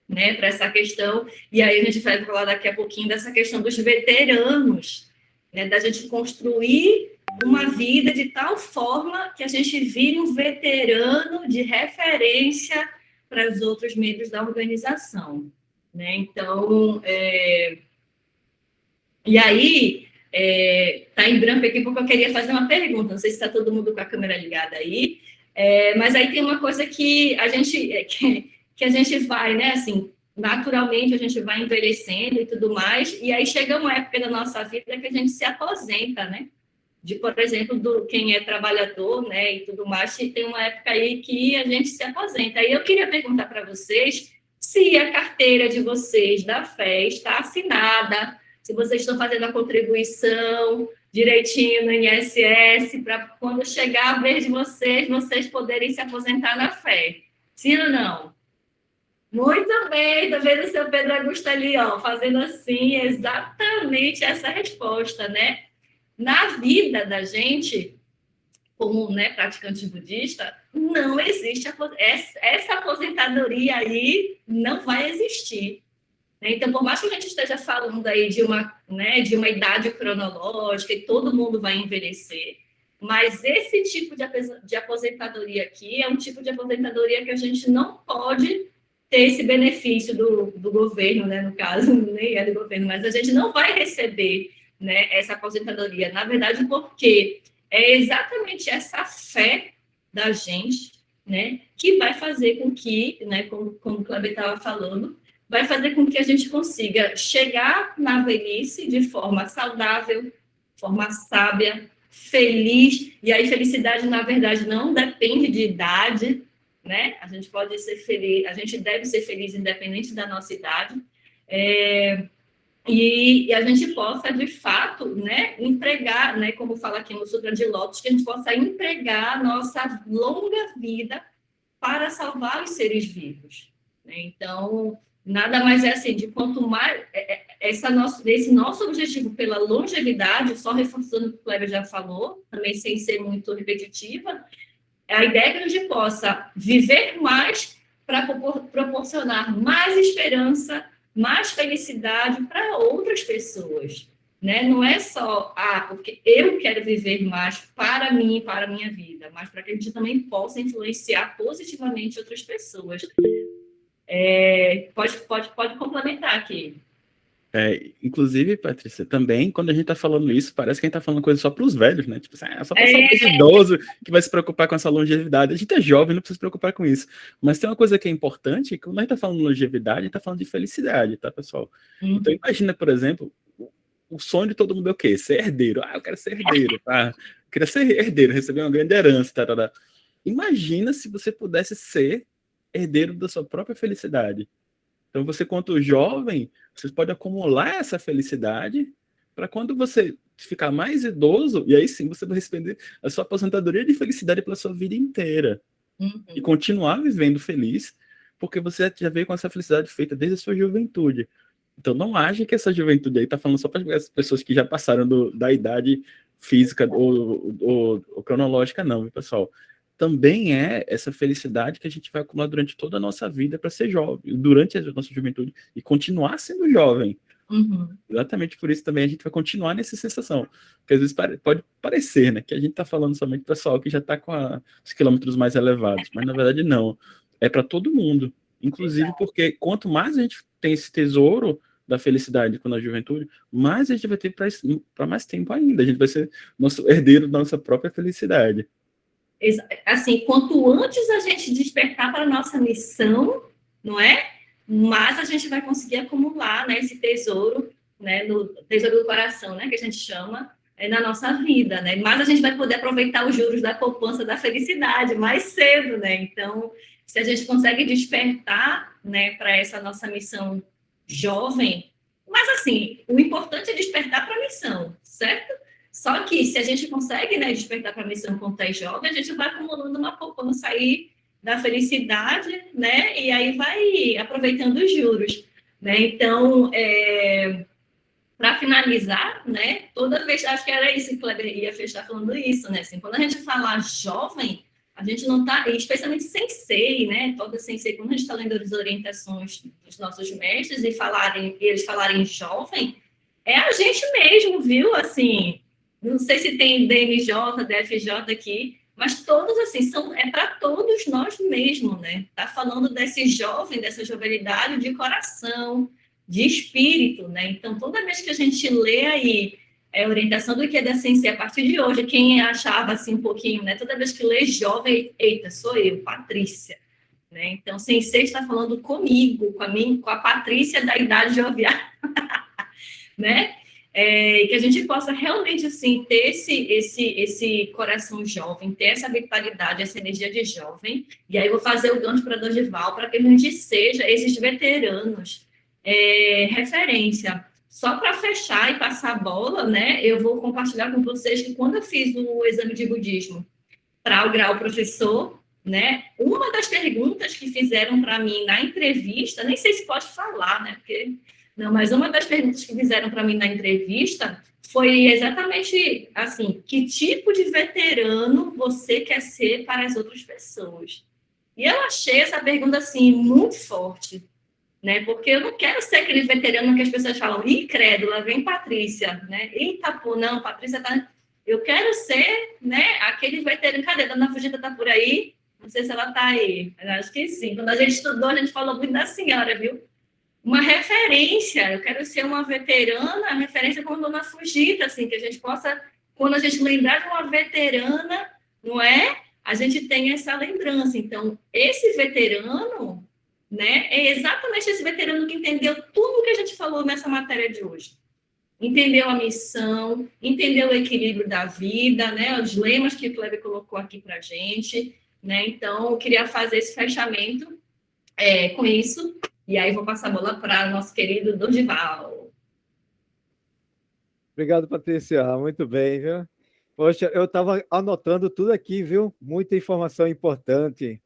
S3: né, para essa questão, e aí a gente vai falar daqui a pouquinho dessa questão dos veteranos, né, da gente construir uma vida de tal forma que a gente vire um veterano de referência para os outros membros da organização, né? Então, e aí, tá em branco aqui porque eu queria fazer uma pergunta, não sei se está todo mundo com a câmera ligada aí, mas aí tem uma coisa que a gente vai, né, assim, naturalmente a gente vai envelhecendo e tudo mais, e aí chega uma época da nossa vida que a gente se aposenta, né? Por exemplo, quem é trabalhador, né, e tudo mais, tem uma época aí que a gente se aposenta. Aí eu queria perguntar para vocês se a carteira de vocês da fé está assinada, se vocês estão fazendo a contribuição direitinho no INSS, para quando chegar a vez de vocês poderem se aposentar na fé. Sim ou não? Muito bem, tá vendo o seu Pedro Augusto ali, ó, fazendo assim, exatamente essa resposta, né? Na vida da gente, como, né, praticante budista, não existe essa aposentadoria aí, não vai existir. Então, por mais que a gente esteja falando aí de uma idade cronológica e todo mundo vai envelhecer, mas esse tipo de aposentadoria aqui é um tipo de aposentadoria que a gente não pode ter esse benefício do governo, né? No caso, nem é do governo, mas a gente não vai receber, né, essa aposentadoria. Na verdade, porque é exatamente essa fé da gente, né, que vai fazer com que, né, como o Kleber estava falando, vai fazer com que a gente consiga chegar na velhice de forma saudável, forma sábia, feliz. E aí, felicidade, na verdade, não depende de idade, né? A gente pode ser feliz, a gente deve ser feliz independente da nossa idade. E a gente possa, de fato, né, empregar, né, como fala aqui no Sutra de Lótus, que a gente possa empregar a nossa longa vida para salvar os seres vivos, né? Então, nada mais é assim, de quanto mais esse nosso objetivo pela longevidade, só reforçando o que o Kleber já falou, também sem ser muito repetitiva, a ideia é que a gente possa viver mais para proporcionar mais esperança, mais felicidade para outras pessoas, né? Não é só, porque eu quero viver mais para mim e para a minha vida, mas para que a gente também possa influenciar positivamente outras pessoas. Pode complementar aqui.
S2: Inclusive, Patrícia, também, quando a gente tá falando isso, parece que a gente tá falando coisa só para os velhos, né? Tipo assim, só para os idosos que vai se preocupar com essa longevidade. A gente é jovem, não precisa se preocupar com isso. Mas tem uma coisa que é importante, que quando a gente tá falando de longevidade, a gente tá falando de felicidade, tá, pessoal? Então, imagina, por exemplo, o sonho de todo mundo é o quê? Ser herdeiro. Eu quero ser herdeiro, tá? Eu queria ser herdeiro, receber uma grande herança, tá. Imagina se você pudesse ser herdeiro da sua própria felicidade. Então, você, quanto jovem, você pode acumular essa felicidade para quando você ficar mais idoso, e aí sim você vai receber a sua aposentadoria de felicidade pela sua vida inteira. E continuar vivendo feliz, porque você já veio com essa felicidade feita desde a sua juventude. Então, não ache que essa juventude aí está falando só para as pessoas que já passaram da idade física ou cronológica, não, viu, pessoal? Também é essa felicidade que a gente vai acumular durante toda a nossa vida para ser jovem, durante a nossa juventude, e continuar sendo jovem. Exatamente por isso também a gente vai continuar nessa sensação. Porque às vezes pode parecer, né, que a gente está falando somente para o pessoal que já está com os quilômetros mais elevados, mas na verdade não. É para todo mundo. Inclusive porque quanto mais a gente tem esse tesouro da felicidade na juventude, mais a gente vai ter para mais tempo ainda. A gente vai ser nosso herdeiro da nossa própria felicidade.
S3: Assim, quanto antes a gente despertar para a nossa missão, não é? Mas a gente vai conseguir acumular, né, esse tesouro, né, no tesouro do coração, né, que a gente chama, na nossa vida, né? Mas a gente vai poder aproveitar os juros da poupança da felicidade mais cedo, né? Então, se a gente consegue despertar, né, para essa nossa missão jovem, mas assim, o importante é despertar para a missão, certo? Só que se a gente consegue, né, despertar para a missão quando é jovem, a gente vai acumulando uma poupança aí da felicidade, né? E aí vai aproveitando os juros, né? Então, para finalizar, né? Toda vez, acho que era isso que o Kleber ia fechar falando isso, né? Assim, quando a gente fala jovem, a gente não está, especialmente sensei, né? Toda sensei, quando a gente está lendo as orientações dos nossos mestres e eles falarem jovem, é a gente mesmo, viu? Assim, não sei se tem DMJ, DFJ aqui, mas todos assim é para todos nós mesmos, né? Tá falando desse jovem, dessa jovialidade de coração, de espírito, né? Então, toda vez que a gente lê aí a orientação do que é da Sensei a partir de hoje, quem achava assim um pouquinho, né? Toda vez que lê jovem, eita, sou eu, Patrícia, né? Então, Sensei está falando comigo, com a Patrícia da idade jovial, né? Que a gente possa realmente assim ter esse coração jovem, ter essa vitalidade, essa energia de jovem. E aí eu vou fazer o gancho para Dorival, para que a gente seja esses veteranos referência. Só para fechar e passar a bola, né? Eu vou compartilhar com vocês que quando eu fiz o exame de budismo para o grau professor, né? Uma das perguntas que fizeram para mim na entrevista, nem sei se pode falar, né? Porque não, mas uma das perguntas que fizeram para mim na entrevista foi exatamente assim: que tipo de veterano você quer ser para as outras pessoas? E eu achei essa pergunta assim muito forte, né? Porque eu não quero ser aquele veterano que as pessoas falam, ih, credo, lá vem Patrícia, né? Eita, pô, não, Patrícia tá... Eu quero ser, né, aquele veterano... Cadê? Dona Fugita tá por aí? Não sei se ela tá aí. Eu acho que sim. Quando a gente estudou, a gente falou muito da senhora, viu? Uma referência. Eu quero ser uma veterana, referência como Dona Fugita, assim, que a gente possa, quando a gente lembrar de uma veterana, não é? A gente tem essa lembrança. Então, esse veterano, né, é exatamente esse veterano que entendeu tudo o que a gente falou nessa matéria de hoje. Entendeu a missão, entendeu o equilíbrio da vida, né, os lemas que o Kleber colocou aqui para a gente, né, então eu queria fazer esse fechamento com isso, e aí vou passar a bola para o nosso querido Dorival.
S5: Obrigado, Patrícia, muito bem, viu? Poxa, eu estava anotando tudo aqui, viu? Muita informação importante.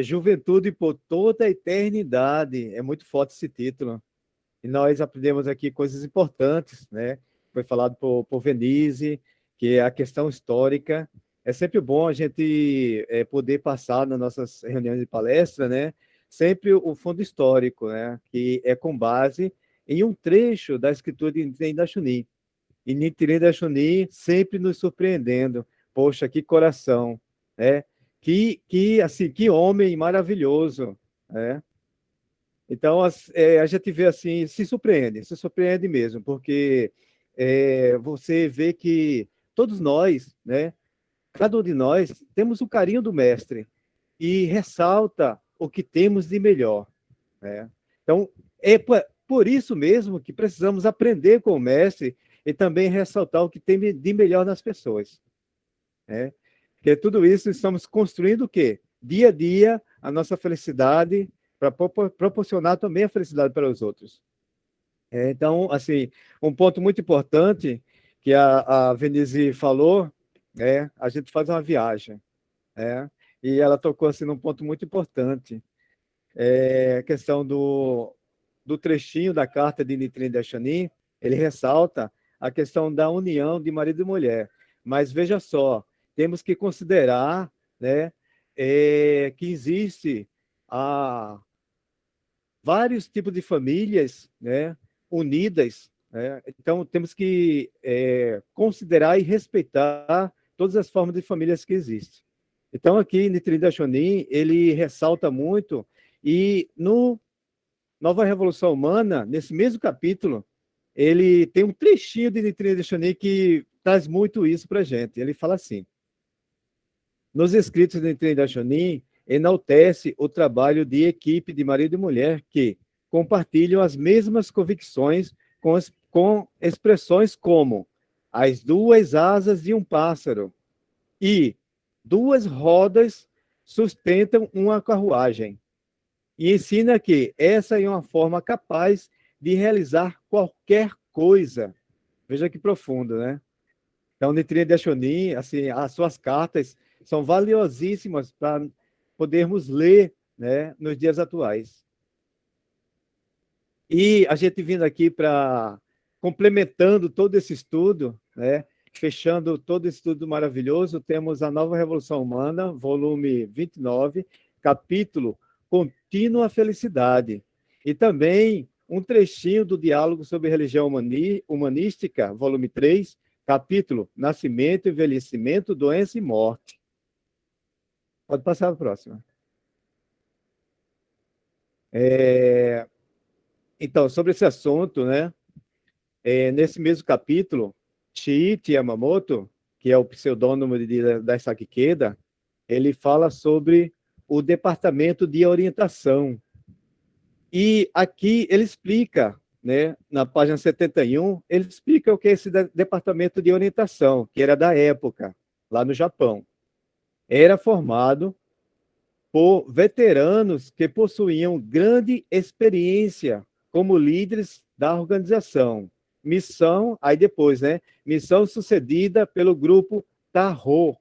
S5: Juventude por toda a eternidade. É muito forte esse título. E nós aprendemos aqui coisas importantes, né? Foi falado por Venise, que é a questão histórica. É sempre bom a gente poder passar nas nossas reuniões de palestra, né? Sempre o fundo histórico, né? Que é com base em um trecho da escritura de Nichiren Daishonin. E Nichiren Daishonin sempre nos surpreendendo. Poxa, que coração, né? Assim, que homem maravilhoso, né? Então, a gente vê assim, se surpreende mesmo, porque você vê que todos nós, né, cada um de nós, temos o carinho do mestre e ressalta o que temos de melhor, né? Então, é por isso mesmo que precisamos aprender com o mestre e também ressaltar o que tem de melhor nas pessoas, né? Porque tudo isso estamos construindo o quê? Dia a dia, a nossa felicidade, para proporcionar também a felicidade para os outros. Então, assim, um ponto muito importante que a Venise falou, a gente faz uma viagem, e ela tocou assim, num ponto muito importante, a questão do trechinho da carta de Nichiren Daishonin, ele ressalta a questão da união de marido e mulher. Mas veja só, temos que considerar, né, que existe vários tipos de famílias, né, unidas, né? Então temos que considerar e respeitar todas as formas de famílias que existem. Então aqui Nichiren Daishonin ele ressalta muito, e no Nova Revolução Humana, nesse mesmo capítulo, ele tem um trechinho de Nichiren Daishonin que traz muito isso para a gente. Ele fala assim: nos escritos de Nichiren Daishonin, enaltece o trabalho de equipe de marido e mulher que compartilham as mesmas convicções com expressões como as duas asas de um pássaro e duas rodas sustentam uma carruagem. E ensina que essa é uma forma capaz de realizar qualquer coisa. Veja que profundo, né? Então, Nitrine Daishonin, assim, as suas cartas são valiosíssimas para podermos ler, né, nos dias atuais. E a gente vindo aqui para complementando todo esse estudo, né, fechando todo esse estudo maravilhoso, temos a Nova Revolução Humana, volume 29, capítulo Contínua Felicidade. E também um trechinho do Diálogo sobre Religião Humanística, volume 3, capítulo Nascimento, Envelhecimento, Doença e Morte. Pode passar para a próxima. Então, sobre esse assunto, né? Nesse mesmo capítulo, Shiichi Yamamoto, que é o pseudônimo de Daisaku Ikeda, ele fala sobre o departamento de orientação. E aqui ele explica, né, na página 71, ele explica o que é esse departamento de orientação, que era da época, lá no Japão. Era formado por veteranos que possuíam grande experiência como líderes da organização. Missão, aí depois, né? Missão sucedida pelo grupo Tarô.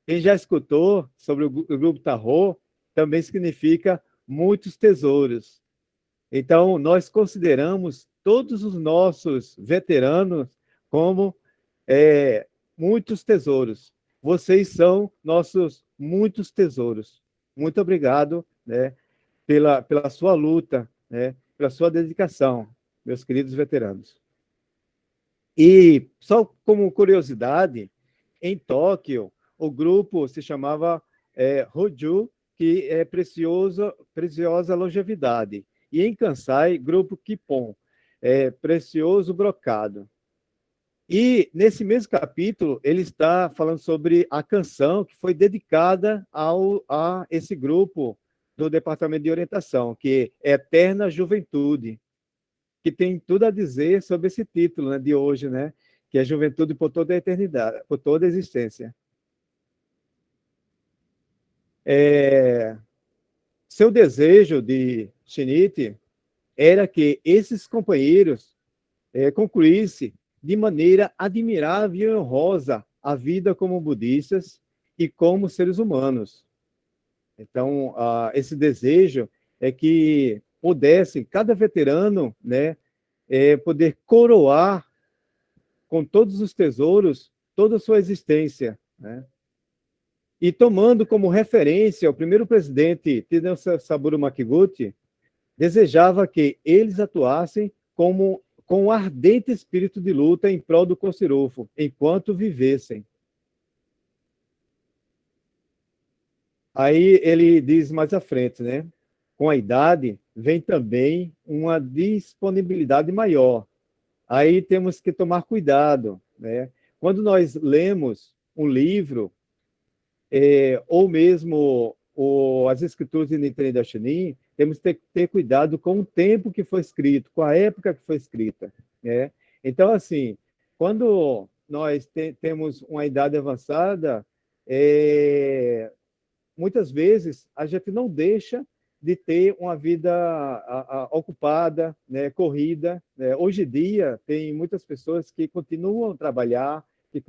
S5: Quem já escutou sobre o grupo Tarô, também significa muitos tesouros. Então, nós consideramos todos os nossos veteranos como muitos tesouros. Vocês são nossos muitos tesouros. Muito obrigado, né, pela sua luta, né, pela sua dedicação, meus queridos veteranos. E, só como curiosidade, em Tóquio, o grupo se chamava Hoju, que é preciosa longevidade. E em Kansai, grupo Kippon, precioso brocado. E nesse mesmo capítulo, ele está falando sobre a canção que foi dedicada a esse grupo do Departamento de Orientação, que é Eterna Juventude, que tem tudo a dizer sobre esse título, né, de hoje, né, que é Juventude por toda a eternidade, por toda a existência. Seu desejo de Shinichi era que esses companheiros concluíssem de maneira admirável e honrosa a vida como budistas e como seres humanos. Então, esse desejo é que pudesse, cada veterano, né, poder coroar com todos os tesouros toda a sua existência, né? E tomando como referência o primeiro presidente, Tadeusz Saburo Makiguchi, desejava que eles atuassem com um ardente espírito de luta em prol do Koshirofu, enquanto vivessem. Aí ele diz mais à frente, né? Com a idade, vem também uma disponibilidade maior. Aí temos que tomar cuidado, né? Quando nós lemos um livro, ou mesmo as escrituras de Nichiren Daishonin, temos que ter cuidado com o tempo que foi escrito, com a época que foi escrita, né? Então, assim, quando nós temos uma idade avançada, muitas vezes a gente não deixa de ter uma vida ocupada, né, corrida, né? Hoje em dia, tem muitas pessoas que continuam a trabalhar, que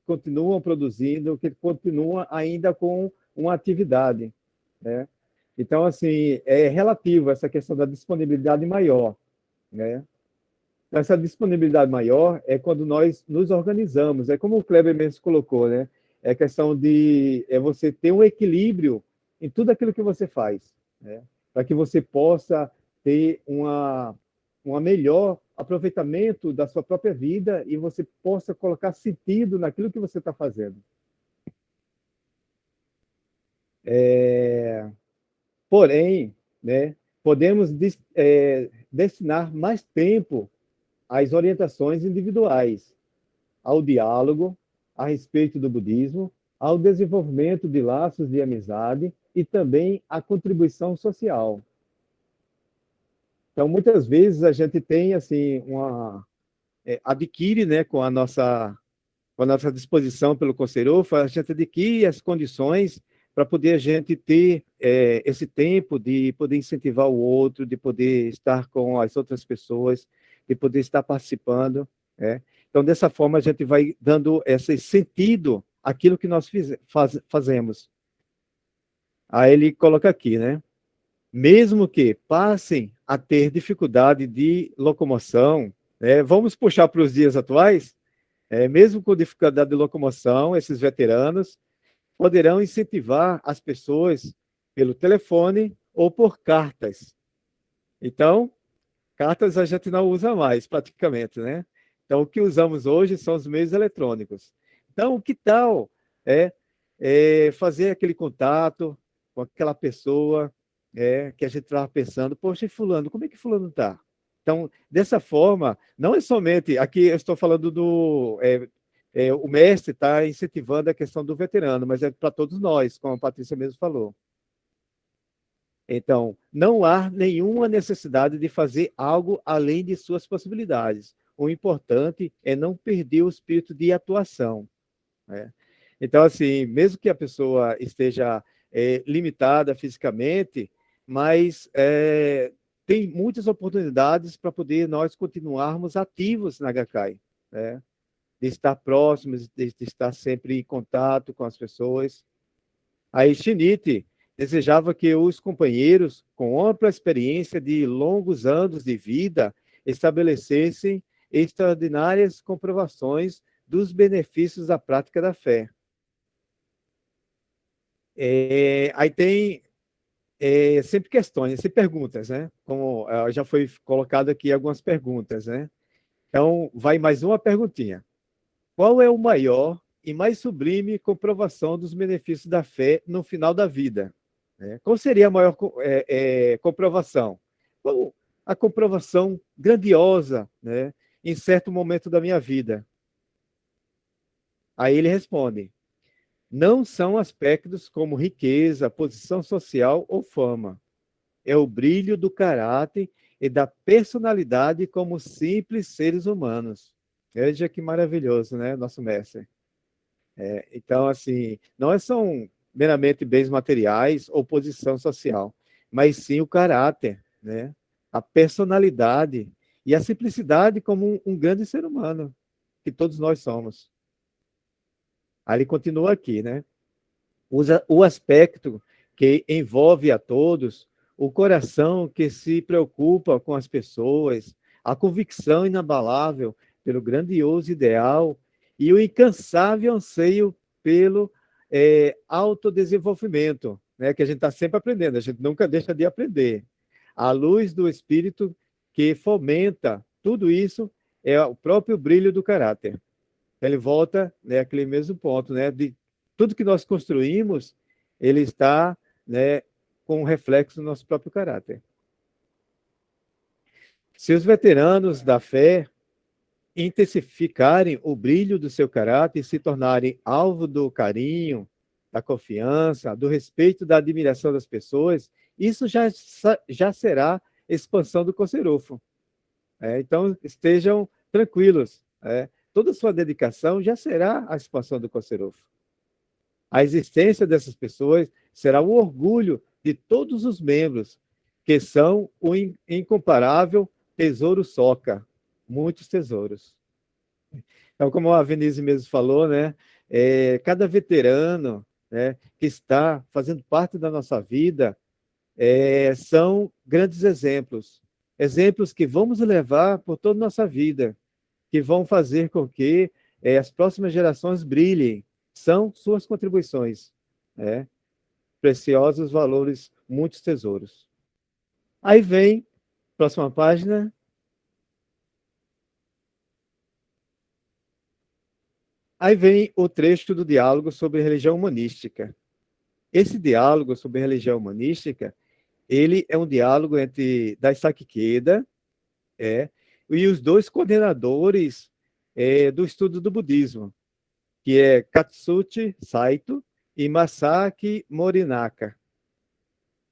S5: continuam produzindo, que continuam ainda com uma atividade, né? Então, assim, é relativo essa questão da disponibilidade maior, né? Essa disponibilidade maior é quando nós nos organizamos, é como o Kleber mesmo colocou, né? É questão de você ter um equilíbrio em tudo aquilo que você faz, né? Para que você possa ter uma melhor aproveitamento da sua própria vida e você possa colocar sentido naquilo que você está fazendo. Porém, né, podemos destinar mais tempo às orientações individuais, ao diálogo a respeito do budismo ao desenvolvimento de laços de amizade e também à contribuição social. Então, muitas vezes a gente tem assim adquire, né, com a nossa disposição pelo Conselhofo, a gente adquire as condições para poder a gente ter esse tempo de poder incentivar o outro, de poder estar com as outras pessoas, de poder estar participando. Né? Então, dessa forma, a gente vai dando esse sentido àquilo que nós fazemos. Aí ele coloca aqui, né? Mesmo que passem a ter dificuldade de locomoção, né? Vamos puxar para os dias atuais, mesmo com dificuldade de locomoção, esses veteranos poderão incentivar as pessoas pelo telefone ou por cartas. Então, cartas a gente não usa mais, praticamente, né? Então, o que usamos hoje são os meios eletrônicos. Então, que tal fazer aquele contato com aquela pessoa que a gente estava pensando, poxa, e fulano, como é que fulano está? Então, dessa forma, não é somente, aqui eu estou falando o mestre está incentivando a questão do veterano, mas é para todos nós, como a Patrícia mesmo falou. Então, não há nenhuma necessidade de fazer algo além de suas possibilidades. O importante é não perder o espírito de atuação. Né? Então, assim, mesmo que a pessoa esteja limitada fisicamente, mas tem muitas oportunidades para poder nós continuarmos ativos na HCAI, né? De estar próximos, de estar sempre em contato com as pessoas. A Schnitt desejava que os companheiros, com ampla experiência de longos anos de vida, estabelecessem extraordinárias comprovações dos benefícios da prática da fé. Aí tem sempre questões, sempre perguntas, né? Como já foi colocado aqui algumas perguntas, né? Então, vai mais uma perguntinha. Qual é o maior e mais sublime comprovação dos benefícios da fé no final da vida? Qual seria a maior comprovação? Qual a comprovação grandiosa, né, em certo momento da minha vida? Aí ele responde: não são aspectos como riqueza, posição social ou fama. É o brilho do caráter e da personalidade como simples seres humanos. Veja que maravilhoso, né, nosso mestre. Então, assim, não são meramente bens materiais ou posição social, mas sim o caráter, né? A personalidade e a simplicidade como um grande ser humano, que todos nós somos. Aí ele continua aqui, né? O aspecto que envolve a todos, o coração que se preocupa com as pessoas, a convicção inabalável pelo grandioso ideal e o incansável anseio pelo autodesenvolvimento, né? Que a gente está sempre aprendendo, a gente nunca deixa de aprender. A luz do espírito que fomenta tudo isso é o próprio brilho do caráter. Ele volta, né, àquele mesmo ponto, né, de tudo que nós construímos, ele está, né, com um reflexo no nosso próprio caráter. Se os veteranos da fé intensificarem o brilho do seu caráter e se tornarem alvo do carinho, da confiança, do respeito, da admiração das pessoas, isso já será expansão do Conselhofo. Então, estejam tranquilos. Toda a sua dedicação já será a expansão do Conselhofo. A existência dessas pessoas será o orgulho de todos os membros, que são o incomparável tesouro Soca. Muitos tesouros. Então, como a Venise mesmo falou, né, cada veterano, né, que está fazendo parte da nossa vida são grandes exemplos. Exemplos que vamos levar por toda a nossa vida, que vão fazer com que as próximas gerações brilhem. São suas contribuições. Preciosos valores, muitos tesouros. Aí vem, próxima página. Aí vem o trecho do diálogo sobre religião humanística. Esse diálogo sobre religião humanística, ele é um diálogo entre Daisaku Ikeda e os dois coordenadores do estudo do budismo, que é Katsuchi Saito e Masaki Morinaka.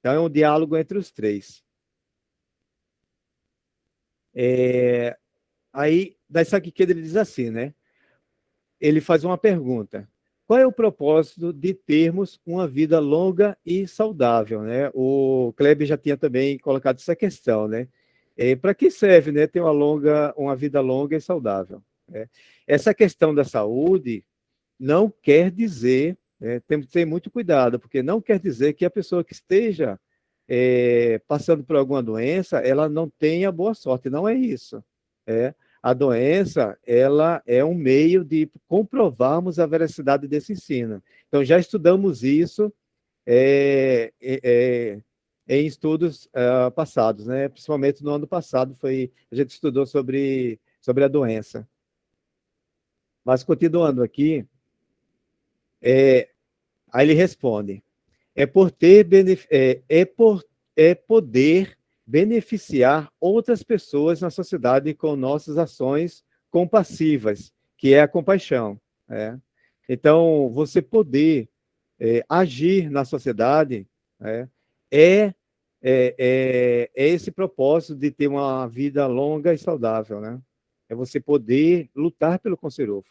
S5: Então, é um diálogo entre os três. Aí, Daisaki Ikeda, ele diz assim, né? Ele faz uma pergunta. Qual é o propósito de termos uma vida longa e saudável, né? O Kleber já tinha também colocado essa questão, né? Para que serve, né, ter uma vida longa e saudável, né? Essa questão da saúde não quer dizer, né, temos que ter muito cuidado, porque não quer dizer que a pessoa que esteja passando por alguma doença, ela não tenha boa sorte, não é isso. A doença, ela é um meio de comprovarmos a veracidade desse ensino. Então, já estudamos isso em estudos passados, né? Principalmente no ano passado, a gente estudou sobre a doença. Mas, continuando aqui, aí ele responde, poder beneficiar outras pessoas na sociedade com nossas ações compassivas, que é a compaixão. Né? Então, você poder agir na sociedade né, é esse propósito de ter uma vida longa e saudável. Né? É você poder lutar pelo conservo.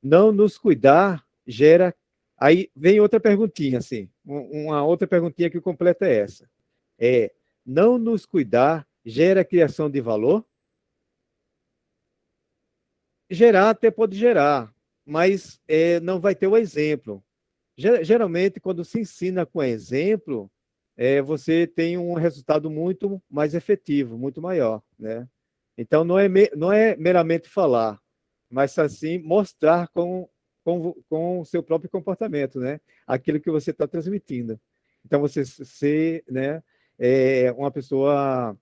S5: Não nos cuidar gera... Aí vem outra perguntinha, assim, uma outra perguntinha que completa essa. Não nos cuidar gera criação de valor? Gerar até pode gerar, mas não vai ter o exemplo. Geralmente, quando se ensina com exemplo, você tem um resultado muito mais efetivo, muito maior. Né? Então, não é meramente falar, mas assim mostrar com o seu próprio comportamento, né? Aquilo que você está transmitindo. Então, você ser né, uma pessoa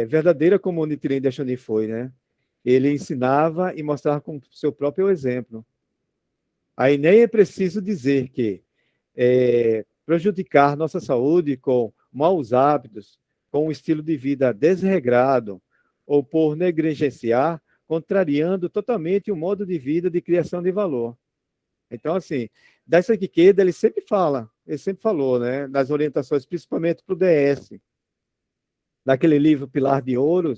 S5: verdadeira como o Nichiren Daishonin foi, né? Ele ensinava e mostrava com o seu próprio exemplo. Aí nem é preciso dizer que prejudicar nossa saúde com maus hábitos, com um estilo de vida desregrado, ou por negligenciar, contrariando totalmente o modo de vida de criação de valor. Então, assim, Daisaki Ikeda, ele sempre falou, né, nas orientações, principalmente para o DS. Naquele livro Pilar de Ouro,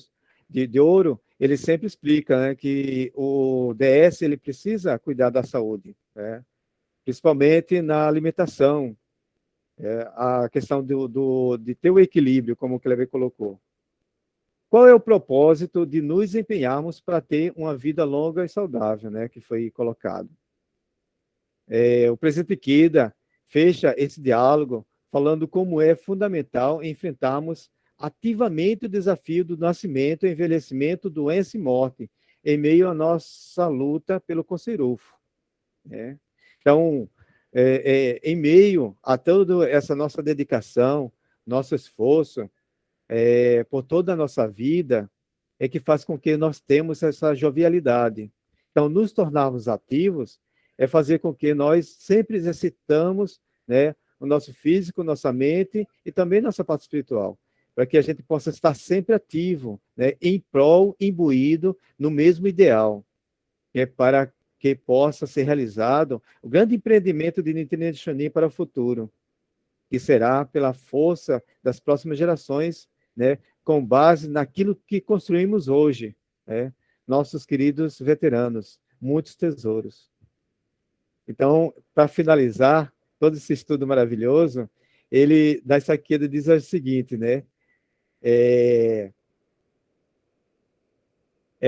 S5: ele sempre explica né, que o DS ele precisa cuidar da saúde, né, principalmente na alimentação, a questão de ter o equilíbrio, como o Kleber colocou. Qual é o propósito de nos empenharmos para ter uma vida longa e saudável, né, que foi colocado? O presidente Ikeda fecha esse diálogo falando como é fundamental enfrentarmos ativamente o desafio do nascimento, envelhecimento, doença e morte, em meio à nossa luta pelo conserufo. Né? Então, em meio a toda essa nossa dedicação, nosso esforço, por toda a nossa vida, é que faz com que nós temos essa jovialidade. Então, nos tornarmos ativos é fazer com que nós sempre exercitamos né, o nosso físico, nossa mente e também nossa parte espiritual, para que a gente possa estar sempre ativo, né, em prol, imbuído no mesmo ideal, que é para que possa ser realizado o grande empreendimento de Nichiren Daishonin para o futuro, que será pela força das próximas gerações, né, com base naquilo que construímos hoje, né, nossos queridos veteranos, muitos tesouros. Então, para finalizar todo esse estudo maravilhoso, ele, Daisaki Ikeda, diz o seguinte, né, é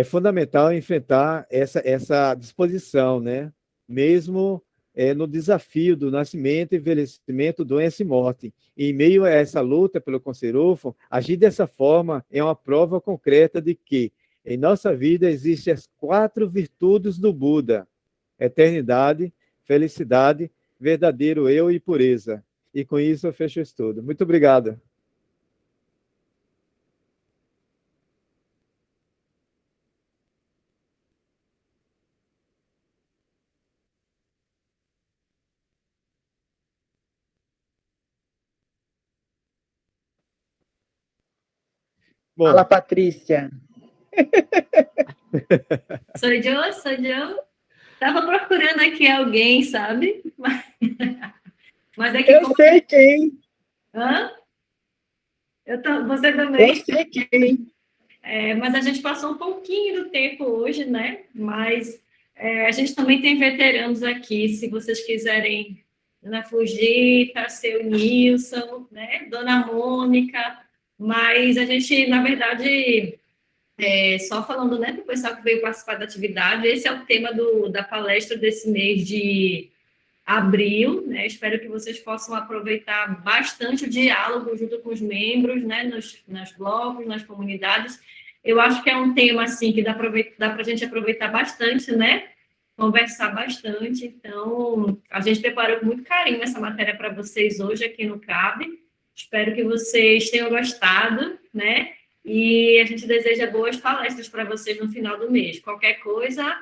S5: fundamental enfrentar essa disposição, né, mesmo no desafio do nascimento, envelhecimento, doença e morte. E, em meio a essa luta pelo conserufo, agir dessa forma é uma prova concreta de que em nossa vida existem as 4 virtudes do Buda: eternidade, felicidade, verdadeiro eu e pureza. E com isso eu fecho o estudo. Muito obrigado. Bom,
S1: Fala, Patrícia.
S3: Sou eu? Estava procurando aqui alguém, sabe? Mas é que
S1: Eu sei quem.
S3: Hã? Você também.
S1: Eu sei quem.
S3: Mas a gente passou um pouquinho do tempo hoje, né? Mas a gente também tem veteranos aqui, se vocês quiserem, Dona Fugita, seu Nilson, né? Dona Mônica, mas a gente, na verdade, só falando, né, para o pessoal que veio participar da atividade, esse é o tema da palestra desse mês de abril, né? Espero que vocês possam aproveitar bastante o diálogo junto com os membros, né? Nos blocos, nas comunidades. Eu acho que é um tema, assim, que dá para a gente aproveitar bastante, né? Conversar bastante. Então, a gente preparou com muito carinho essa matéria para vocês hoje aqui no CAB. Espero que vocês tenham gostado, né? E a gente deseja boas palestras para vocês no final do mês. Qualquer coisa,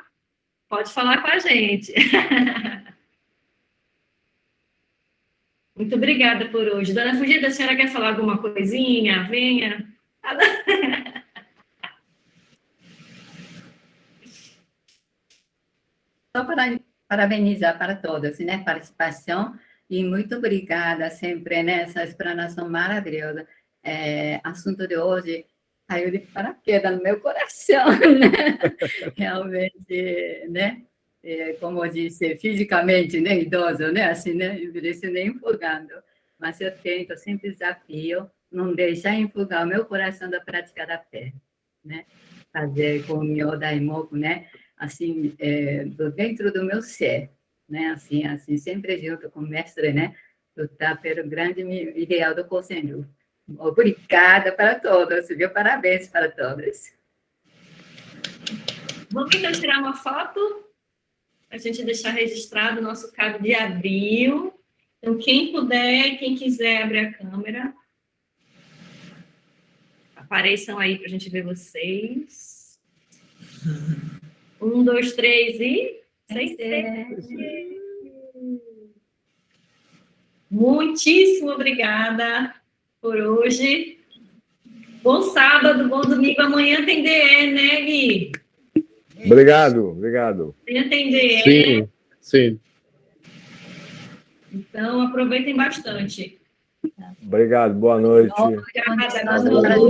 S3: pode falar com a gente. Muito obrigada por hoje. Dona Fugida, a senhora quer falar alguma coisinha? Venha.
S6: Só para parabenizar para todos, né? Participação e muito obrigada sempre, né? Essa explanação maravilhosa. Assunto de hoje caiu de paraquedas no meu coração, né? Realmente, né? Como eu disse, fisicamente, né? Idoso, né? Assim, né? Envelhecendo nem empolgando. Mas eu tento, sempre desafio, não deixar enfocar o meu coração da prática da fé, né? Fazer com o meu daimoku, né? Assim, dentro do meu ser, né? Assim, sempre junto com o mestre, né? Lutar pelo grande ideal do Kosenju. Obrigada para todos, viu? Parabéns para todos.
S3: Vamos então tirar uma foto, para a gente deixar registrado o nosso CAB de abril. Então, quem puder, quem quiser abrir a câmera, apareçam aí para a gente ver vocês. 1, 2, 3 e... Muitíssimo obrigada por hoje. Bom sábado, bom domingo. Amanhã tem DE, né, Gui?
S7: Obrigado.
S3: Amanhã tem DE.
S7: Sim, sim.
S3: Então, aproveitem bastante.
S7: Obrigado, boa noite.
S3: Obrigada.